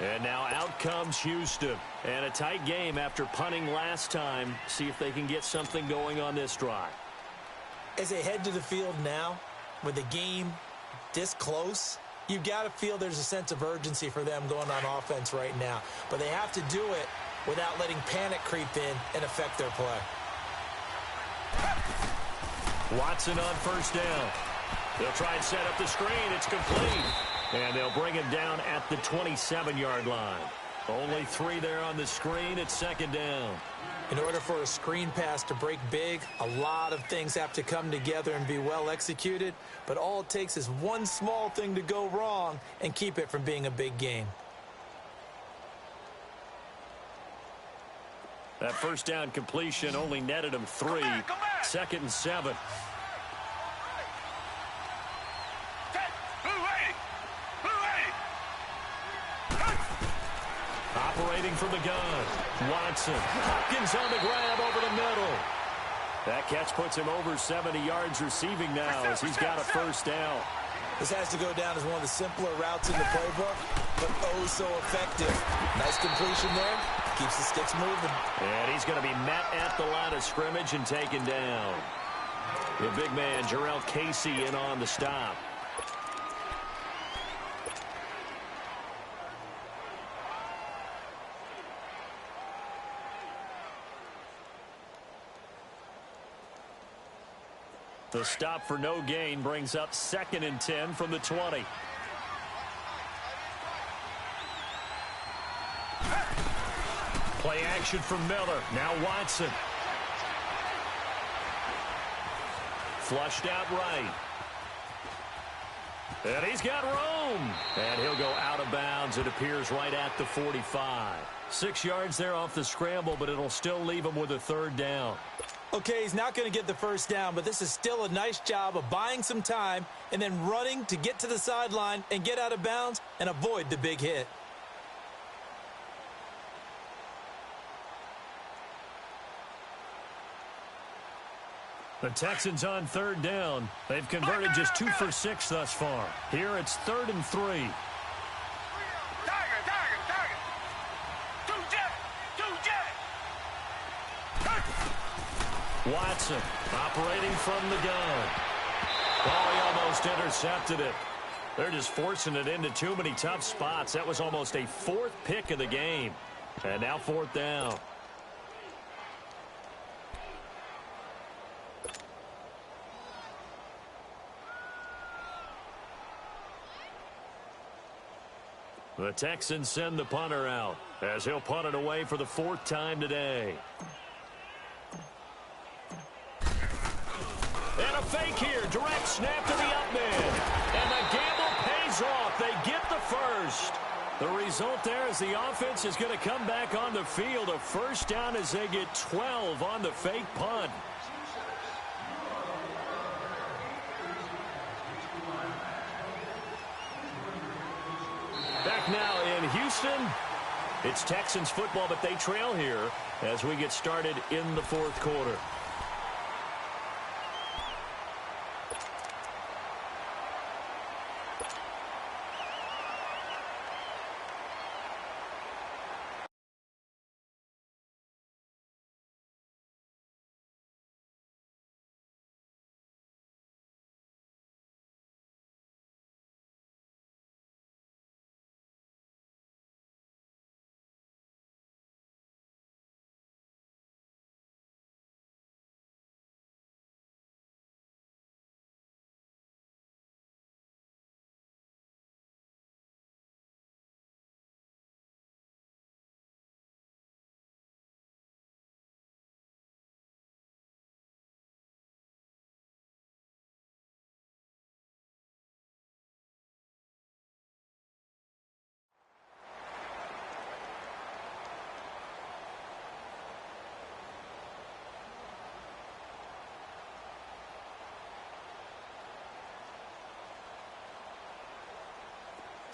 A: And now out comes Houston. And a tight game after punting last time. See if they can get something going on this drive.
B: As they head to the field now, with the game this close, you've got to feel there's a sense of urgency for them going on offense right now. But they have to do it without letting panic creep in and affect their play.
A: Watson on first down. They'll try and set up the screen. It's complete. And they'll bring him down at the 27-yard line. Only 3 there on the screen. It's 2nd down.
B: In order for a screen pass to break big, a lot of things have to come together and be well executed. But all it takes is one small thing to go wrong and keep it from being a big game.
A: That first down completion only netted him 3. 2nd and 7. Operating from the gun. Watson. Hopkins on the grab over the middle. That catch puts him over 70 yards receiving now as he's got a first down.
B: This has to go down as one of the simpler routes in the playbook, but oh so effective. Nice completion there. Keeps the sticks moving.
A: And he's going to be met at the line of scrimmage and taken down. The big man, Jarrell Casey, in on the stop. The stop for no gain brings up 2nd and 10 from the 20. Play action from Miller. Now Watson. Flushed out right. And he's got room. And he'll go out of bounds. It appears right at the 45. 6 yards there off the scramble, but it'll still leave him with a 3rd down.
B: Okay, he's not going to get the first down, but this is still a nice job of buying some time and then running to get to the sideline and get out of bounds and avoid the big hit.
A: The Texans on 3rd down. They've converted just 2 for 6 thus far. Here it's 3rd and 3. Watson operating from the gun. Oh, he almost intercepted it. They're just forcing it into too many tough spots. That was almost a 4th pick of the game. And now 4th down. The Texans send the punter out as he'll punt it away for the 4th time today. And a fake here. Direct snap to the up man. And the gamble pays off. They get the first. The result there is the offense is going to come back on the field. A first down as they get 12 on the fake punt. Back now in Houston. It's Texans football, but they trail here as we get started in the 4th quarter.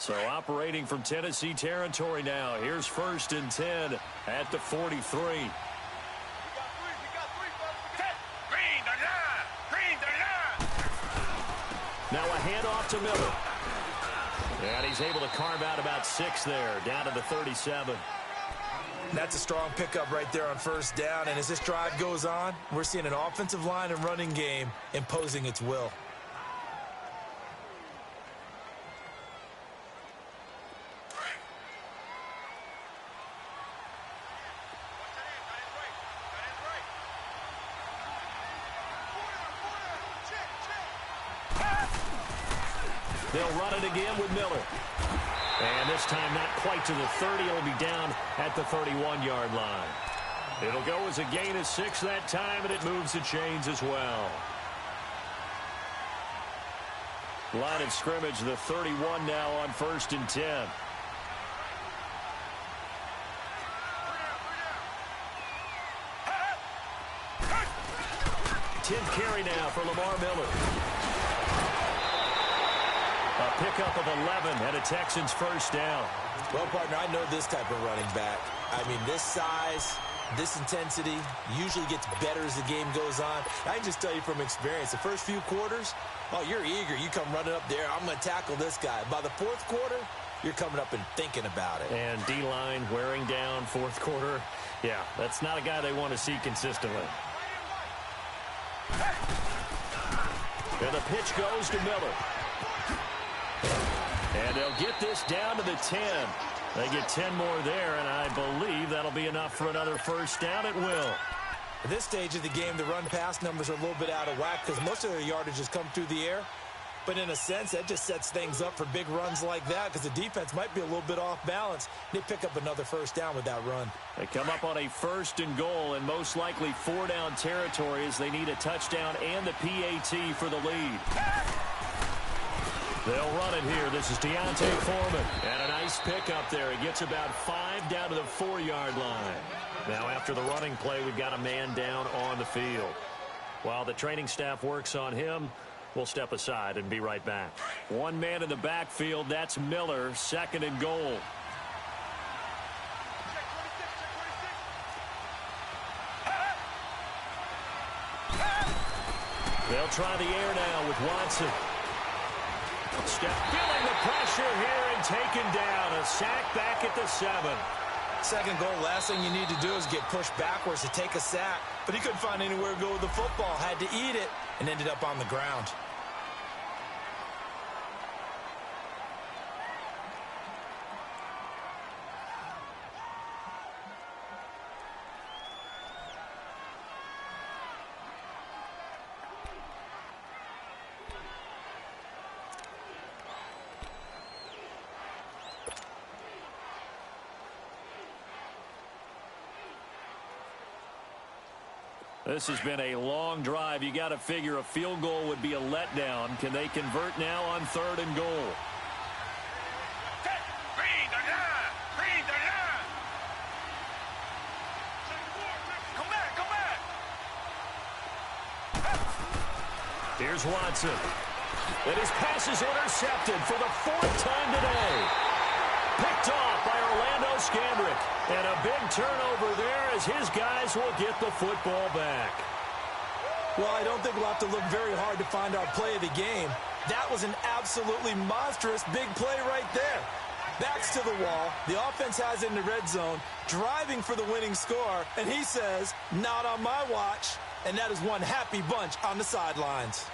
A: So operating from Tennessee territory now. Here's 1st and 10 at the 43. Now a handoff to Miller. And he's able to carve out about 6 there, down to the 37.
B: That's a strong pickup right there on 1st down. And as this drive goes on, we're seeing an offensive line and running game imposing its will.
A: They'll run it again with Miller. And this time not quite to the 30. It'll be down at the 31-yard line. It'll go as a gain of 6 that time, and it moves the chains as well. Line of scrimmage, the 31 now on 1st and 10. Tenth carry now for Lamar Miller. A pickup of 11 and a Texans first down.
B: Well, partner, I know this type of running back. I mean, this size, this intensity usually gets better as the game goes on. I can just tell you from experience, the first few quarters, oh, you're eager. You come running up there, I'm going to tackle this guy. By the 4th quarter, you're coming up and thinking about it.
A: And D-line wearing down 4th quarter. Yeah, that's not a guy they want to see consistently. And the pitch goes to Miller. And they'll get this down to the 10. They get 10 more there, and I believe that'll be enough for another first down. It will.
B: At this stage of the game, the run-pass numbers are a little bit out of whack because most of their yardage has come through the air. But in a sense, that just sets things up for big runs like that because the defense might be a little bit off balance. They pick up another first down with that run.
A: They come up on a 1st and goal and most likely 4-down territory as they need a touchdown and the PAT for the lead. They'll run it here. This is Deontay Foreman. And a nice pickup there. He gets about 5 down to the 4-yard line. Now after the running play, we've got a man down on the field. While the training staff works on him, we'll step aside and be right back. One man in the backfield. That's Miller. 2nd and goal. They'll try the air now with Watson. Feeling the pressure here and taken down. A sack back at the 7.
B: 2nd goal, last thing you need to do is get pushed backwards to take a sack. But he couldn't find anywhere to go with the football. Had to eat it and ended up on the ground.
A: This has been a long drive. You got to figure a field goal would be a letdown. Can they convert now on 3rd and goal? Here's Watson. And his pass is intercepted for the 4th time today. Picked off by Orlando Scandrick. And a big turnover there as his guys will get the football back.
B: Well, I don't think we'll have to look very hard to find our play of the game. That was an absolutely monstrous big play right there. Backs to the wall. The offense has it in the red zone, driving for the winning score. And he says, not on my watch. And that is one happy bunch on the sidelines.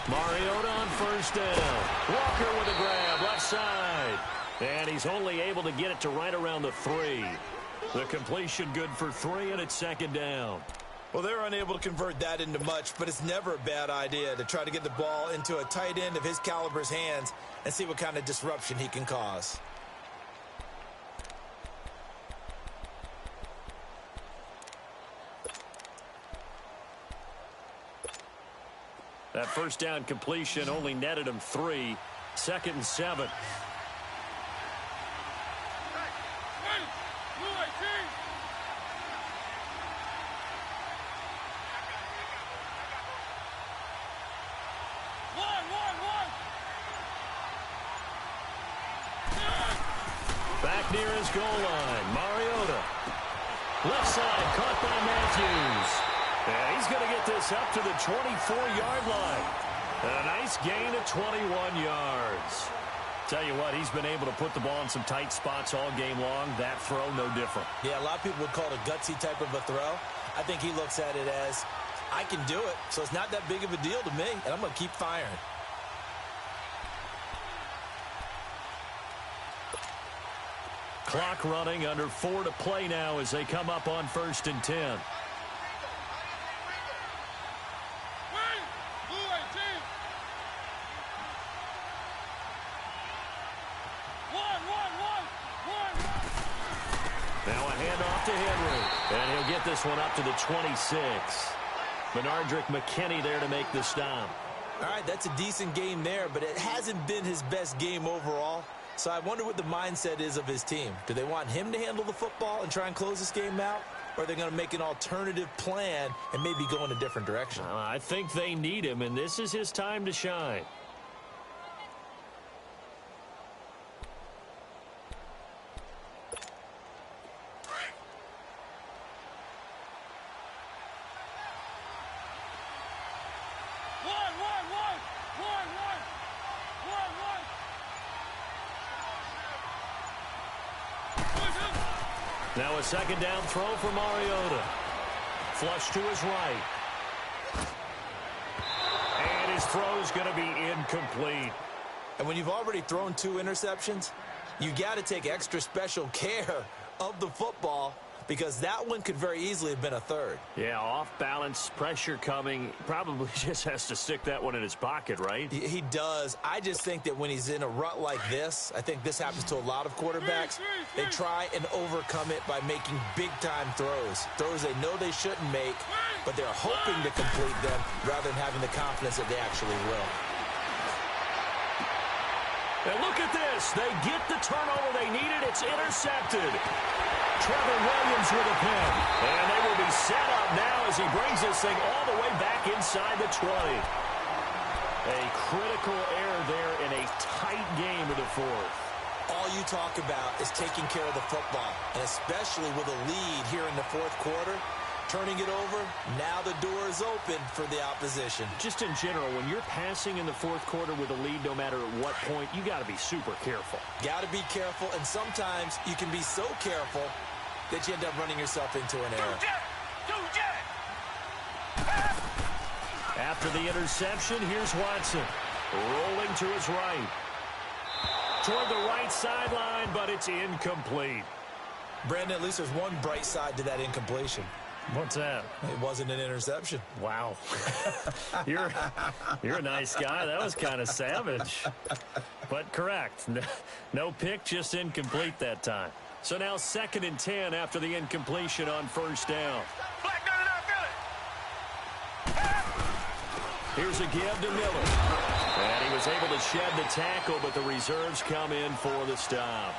A: Mariota on 1st down. Walker with a grab, left side. And he's only able to get it to right around the 3. The completion good for 3, and it's 2nd down.
B: Well, they're unable to convert that into much, but it's never a bad idea to try to get the ball into a tight end of his caliber's hands and see what kind of disruption he can cause.
A: That 1st down completion only netted him 3. 2nd and 7. Back near his goal line. Mariota. Left side, caught by Matthews. And he's going to get this up to the 24-yard line. A nice gain of 21 yards. Tell you what, he's been able to put the ball in some tight spots all game long. That throw, no different.
B: Yeah, a lot of people would call it a gutsy type of a throw. I think he looks at it as, I can do it, so it's not that big of a deal to me, and I'm going to keep firing.
A: Clock running, under 4 to play now as they come up on 1st and 10. Now a handoff to Henry. And he'll get this one up to the 26. Benardrick McKinney there to make the stop.
B: All right, that's a decent game there, but it hasn't been his best game overall. So I wonder what the mindset is of his team. Do they want him to handle the football and try and close this game out? Or are they going to make an alternative plan and maybe go in a different direction?
A: I think they need him, and this is his time to shine. Now a 2nd down throw for Mariota. Flush to his right. And his throw's going to be incomplete.
B: And when you've already thrown 2 interceptions, you got to take extra special care of the football because that one could very easily have been a 3rd.
A: Yeah, off balance, pressure coming. Probably just has to stick that one in his pocket, right?
B: He does. I just think that when he's in a rut like this, I think this happens to a lot of quarterbacks, they try and overcome it by making big-time throws. Throws they know they shouldn't make, but they're hoping to complete them rather than having the confidence that they actually will.
A: And look at this. They get the turnover they needed. It's intercepted. Trevor Williams with a pin. And they will be set up now as he brings this thing all the way back inside the 20. A critical error there in a tight game of the 4th.
B: All you talk about is taking care of the football, and especially with a lead here in the 4th quarter, turning it over, now the door is open for the opposition.
A: Just in general, when you're passing in the 4th quarter with a lead, no matter at what point, you got to be super careful.
B: Got to be careful, and sometimes you can be so careful that you end up running yourself into an error. After
A: the interception, here's Watson. Rolling to his right. toward the right sideline, but it's incomplete.
B: Brandon, at least there's one bright side to that incompletion.
A: What's that?
B: It wasn't an interception.
A: Wow. You're a nice guy. That was kind of savage. But correct. No pick, just incomplete that time. So now 2nd and 10 after the incompletion on 1st down. Here's a give to Miller. And he was able to shed the tackle, but the reserves come in for the stop.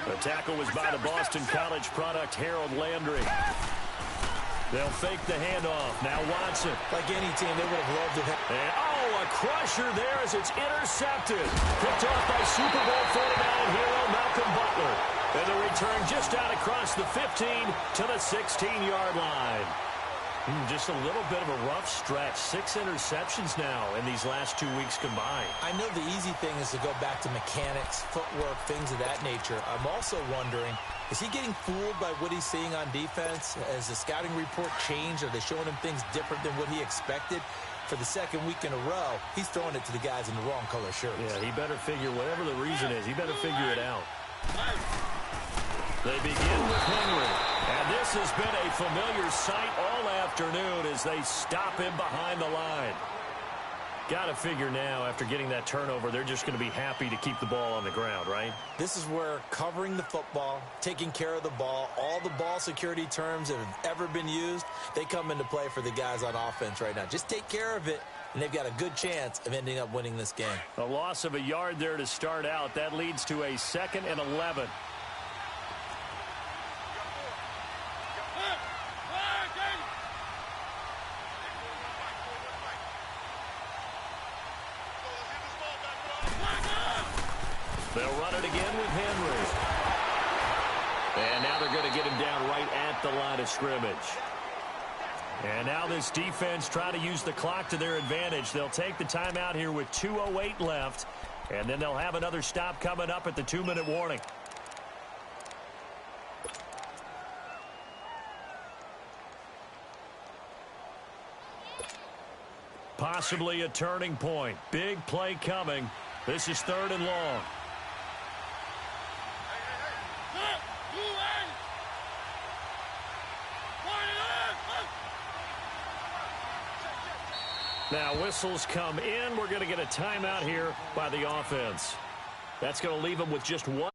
A: The tackle was by the Boston College product, Harold Landry. They'll fake the handoff. Now Watson.
B: Like any team, they would have loved to have.
A: And, a crusher there as it's intercepted. Picked off by Super Bowl 49 hero Malcolm Butler. And the return just out across the 15 to the 16-yard line. Just a little bit of a rough stretch. 6 interceptions now in these last 2 weeks combined.
B: I know the easy thing is to go back to mechanics, footwork, things of that nature. I'm also wondering, is he getting fooled by what he's seeing on defense? Has the scouting report changed? Are they showing him things different than what he expected? For the 2nd week in a row, he's throwing it to the guys in the wrong color shirts.
A: Yeah, he better figure, whatever the reason is, he better figure it out. They begin with Henry. And this has been a familiar sight all afternoon as they stop him behind the line. Got to figure now, after getting that turnover, they're just going to be happy to keep the ball on the ground, right?
B: This is where covering the football, taking care of the ball, all the ball security terms that have ever been used, they come into play for the guys on offense right now. Just take care of it, and they've got a good chance of ending up winning this game.
A: A loss of a yard there to start out. That leads to a 2nd and 11. They'll run it again with Henry. And now they're going to get him down right at the line of scrimmage. And now this defense trying to use the clock to their advantage. They'll take the timeout here with 2:08 left. And then they'll have another stop coming up at the 2-minute warning. Possibly a turning point. Big play coming. This is 3rd and long. Now whistles come in. We're going to get a timeout here by the offense. That's going to leave them with just one.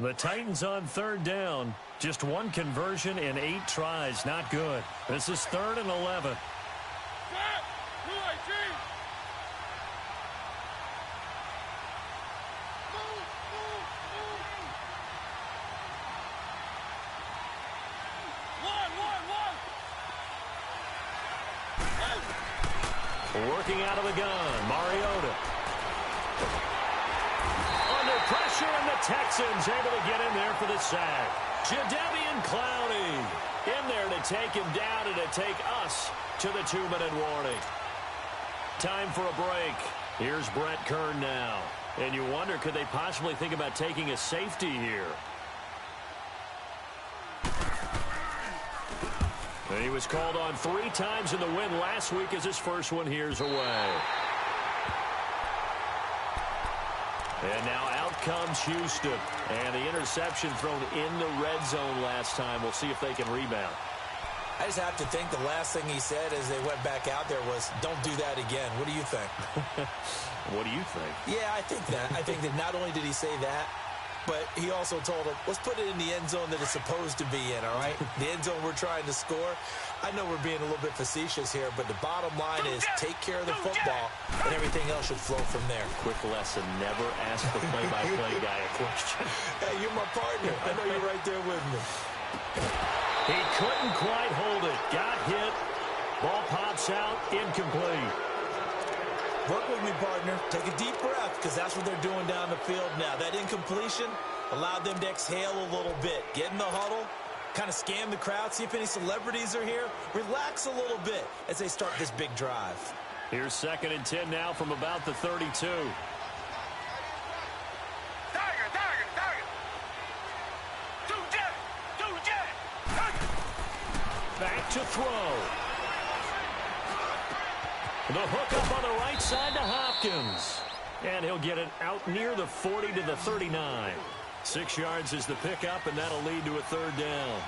A: The Titans on 3rd down. Just one conversion in 8 tries. Not good. This is 3rd and 11. Working out of the gun, Mariota. Under pressure, and the Texans able to get in there for the sack. Jadeveon Clowney in there to take him down and to take us to the 2-minute warning. Time for a break. Here's Brett Kern now. And you wonder, could they possibly think about taking a safety here? And he was called on 3 times in the win last week as his first one here's away. And now out comes Houston. And the interception thrown in the red zone last time. We'll see if they can rebound.
B: I just have to think the last thing he said as they went back out there was, don't do that again. What do you think?
A: What do you think?
B: Yeah, I think that. I think that not only did he say that, but he also told him, let's put it in the end zone that it's supposed to be in, all right? The end zone we're trying to score. I know we're being a little bit facetious here, but the bottom line is take care of the football, and everything else should flow from there.
A: Quick lesson, never ask the play-by-play guy a question.
B: Hey, you're my partner. I know you're right there with me.
A: He couldn't quite hold it. Got hit. Ball pops out. Incomplete.
B: Work with me, partner. Take a deep breath, because that's what they're doing down the field now. That incompletion allowed them to exhale a little bit. Get in the huddle, kind of scan the crowd, see if any celebrities are here. Relax a little bit as they start this big drive.
A: Here's 2nd and 10 now from about the 32. to throw. The hook up on the right side to Hopkins. And he'll get it out near the 40 to the 39. 6 yards is the pickup, and that'll lead to a third down.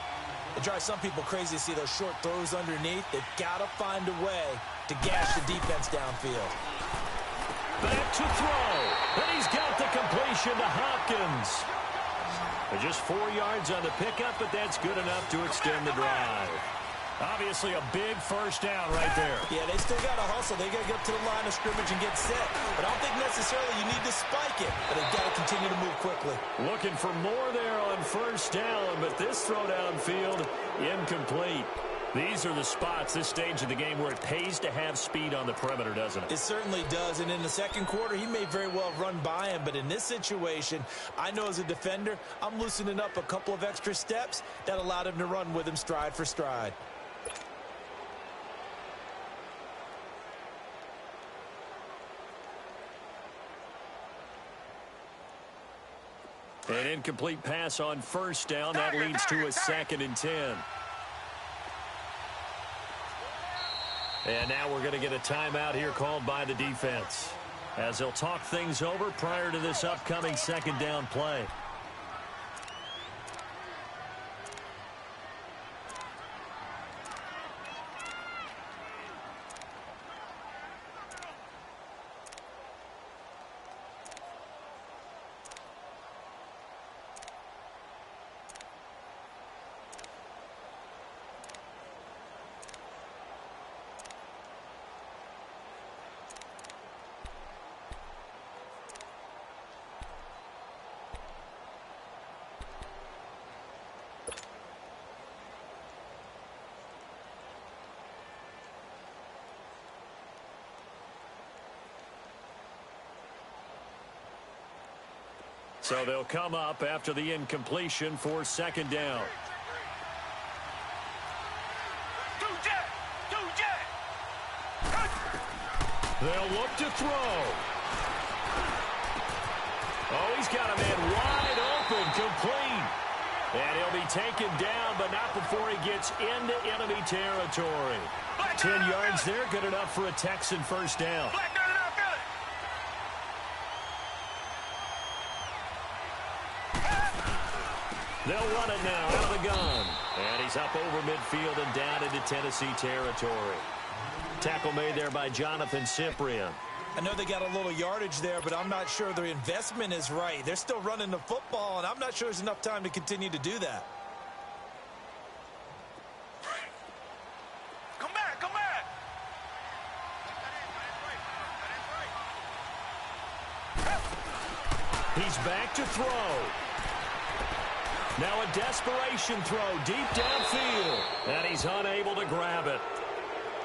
B: It drives some people crazy to see those short throws underneath. They've got to find a way to gash the defense downfield.
A: Back to throw. And he's got the completion to Hopkins. Just 4 yards on the pickup, but that's good enough to extend the drive. Obviously a big first down right there.
B: Yeah, they still got to hustle. They got to get up to the line of scrimmage and get set. But I don't think necessarily you need to spike it. But they've got to continue to move quickly.
A: Looking for more there on first down, but this throw downfield, incomplete. These are the spots, this stage of the game, where it pays to have speed on the perimeter, doesn't it?
B: It certainly does. And in the second quarter, he may very well run by him. But in this situation, I know as a defender, I'm loosening up a couple of extra steps that allowed him to run with him stride for stride.
A: An incomplete pass on first down. That leads to a 2nd and 10. And now we're going to get a timeout here called by the defense, as they'll talk things over prior to this upcoming second down play. So they'll come up after the incompletion for second down. They'll look to throw. Oh, he's got a man wide open, complete. And he'll be taken down, but not before he gets into enemy territory. 10 yards there, good enough for a Texan first down. They'll run it now out of the gun. And he's up over midfield and down into Tennessee territory. Tackle made there by Jonathan Cyprien.
B: I know they got a little yardage there, but I'm not sure their investment is right. They're still running the football, and I'm not sure there's enough time to continue to do that.
C: Come back, come back.
A: He's back to throw. Now a desperation throw deep downfield. And he's unable to grab it.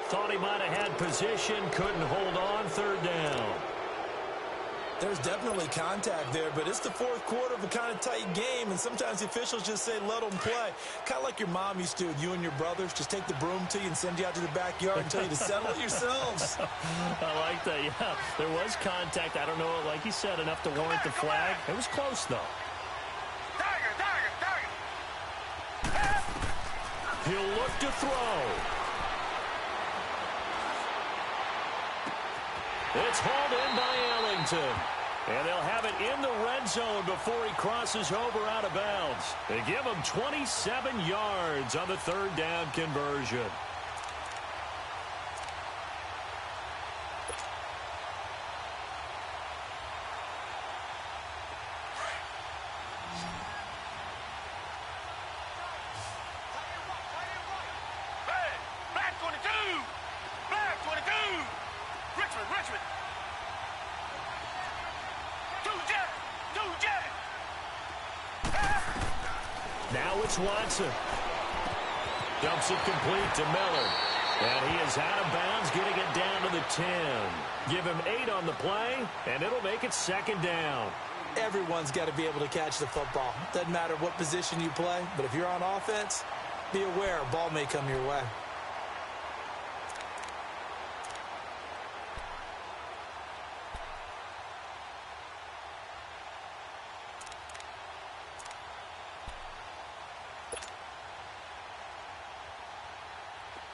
A: Thought he might have had position, couldn't hold on, third down.
B: There's definitely contact there, but it's the fourth quarter of a kind of tight game, and sometimes the officials just say, let them play. Kind of like your mom used to, you and your brothers, just take the broom to you and send you out to the backyard and tell you to settle it yourselves.
A: I like that, yeah. There was contact. I don't know, like you said, enough to warrant the flag. It was close, though. He'll look to throw. It's hauled in by Ellington. And they'll have it in the red zone before he crosses over out of bounds. They give him 27 yards on the third down conversion. Now it's Watson. Dumps it complete to Miller. And he is out of bounds, getting it down to the 10. Give him 8 on the play, and it'll make it second down.
B: Everyone's got to be able to catch the football. Doesn't matter what position you play, but if you're on offense, be aware a ball may come your way.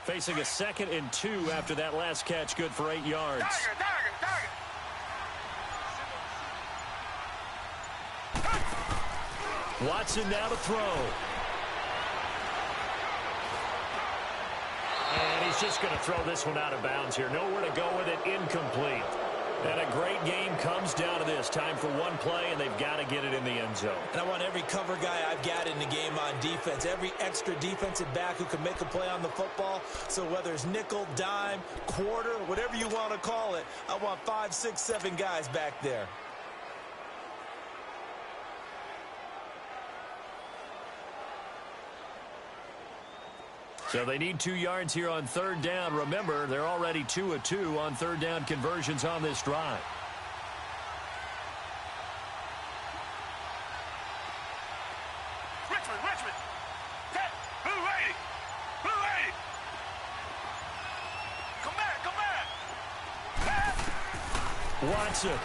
A: Facing a 2nd and 2 after that last catch, good for 8 yards. Watson now to throw. And he's just going to throw this one out of bounds here. Nowhere to go with it, incomplete. And a great game comes down to this. Time for one play, and they've got to get it in the end zone.
B: And I want every cover guy I've got in the game on defense, every extra defensive back who can make a play on the football. So whether it's nickel, dime, quarter, whatever you want to call it, I want 5, 6, 7 guys back there.
A: So they need 2 yards here on 3rd down. Remember, they're already 2 of 2 on 3rd down conversions on this drive.
C: Richmond. Blue 80. Come back.
A: Watson.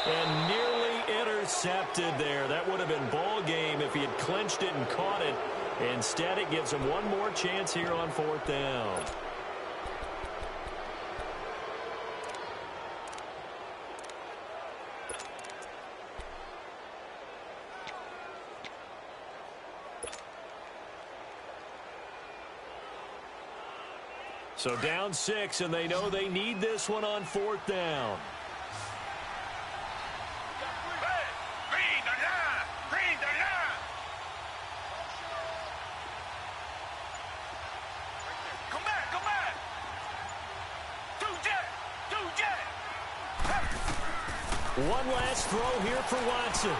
A: And nearly intercepted there. That would have been ball game if he had clinched it and caught it. Instead, it gives him one more chance here on 4th down. So down 6, and they know they need this one on 4th down. One last throw here for Watson.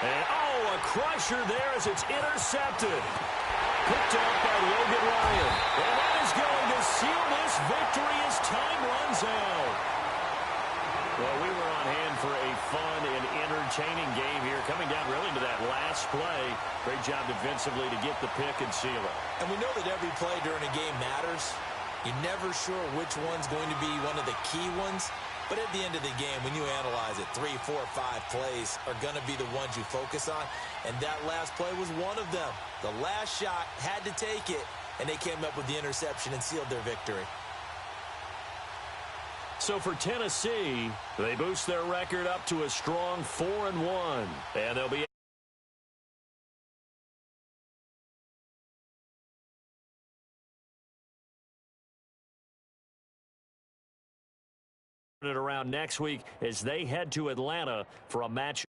A: And, a crusher there as it's intercepted. Picked off by Logan Ryan. And that is going to seal this victory as time runs out. Well, we were on hand for a fun and entertaining game here, coming down really to that last play. Great job defensively to get the pick and seal it.
B: And we know that every play during a game matters. You're never sure which one's going to be one of the key ones. But at the end of the game, when you analyze it, 3, 4, 5 plays are going to be the ones you focus on. And that last play was one of them. The last shot had to take it, and they came up with the interception and sealed their victory.
A: So for Tennessee, they boost their record up to a strong 4-1. And they'll be it around next week as they head to Atlanta for a match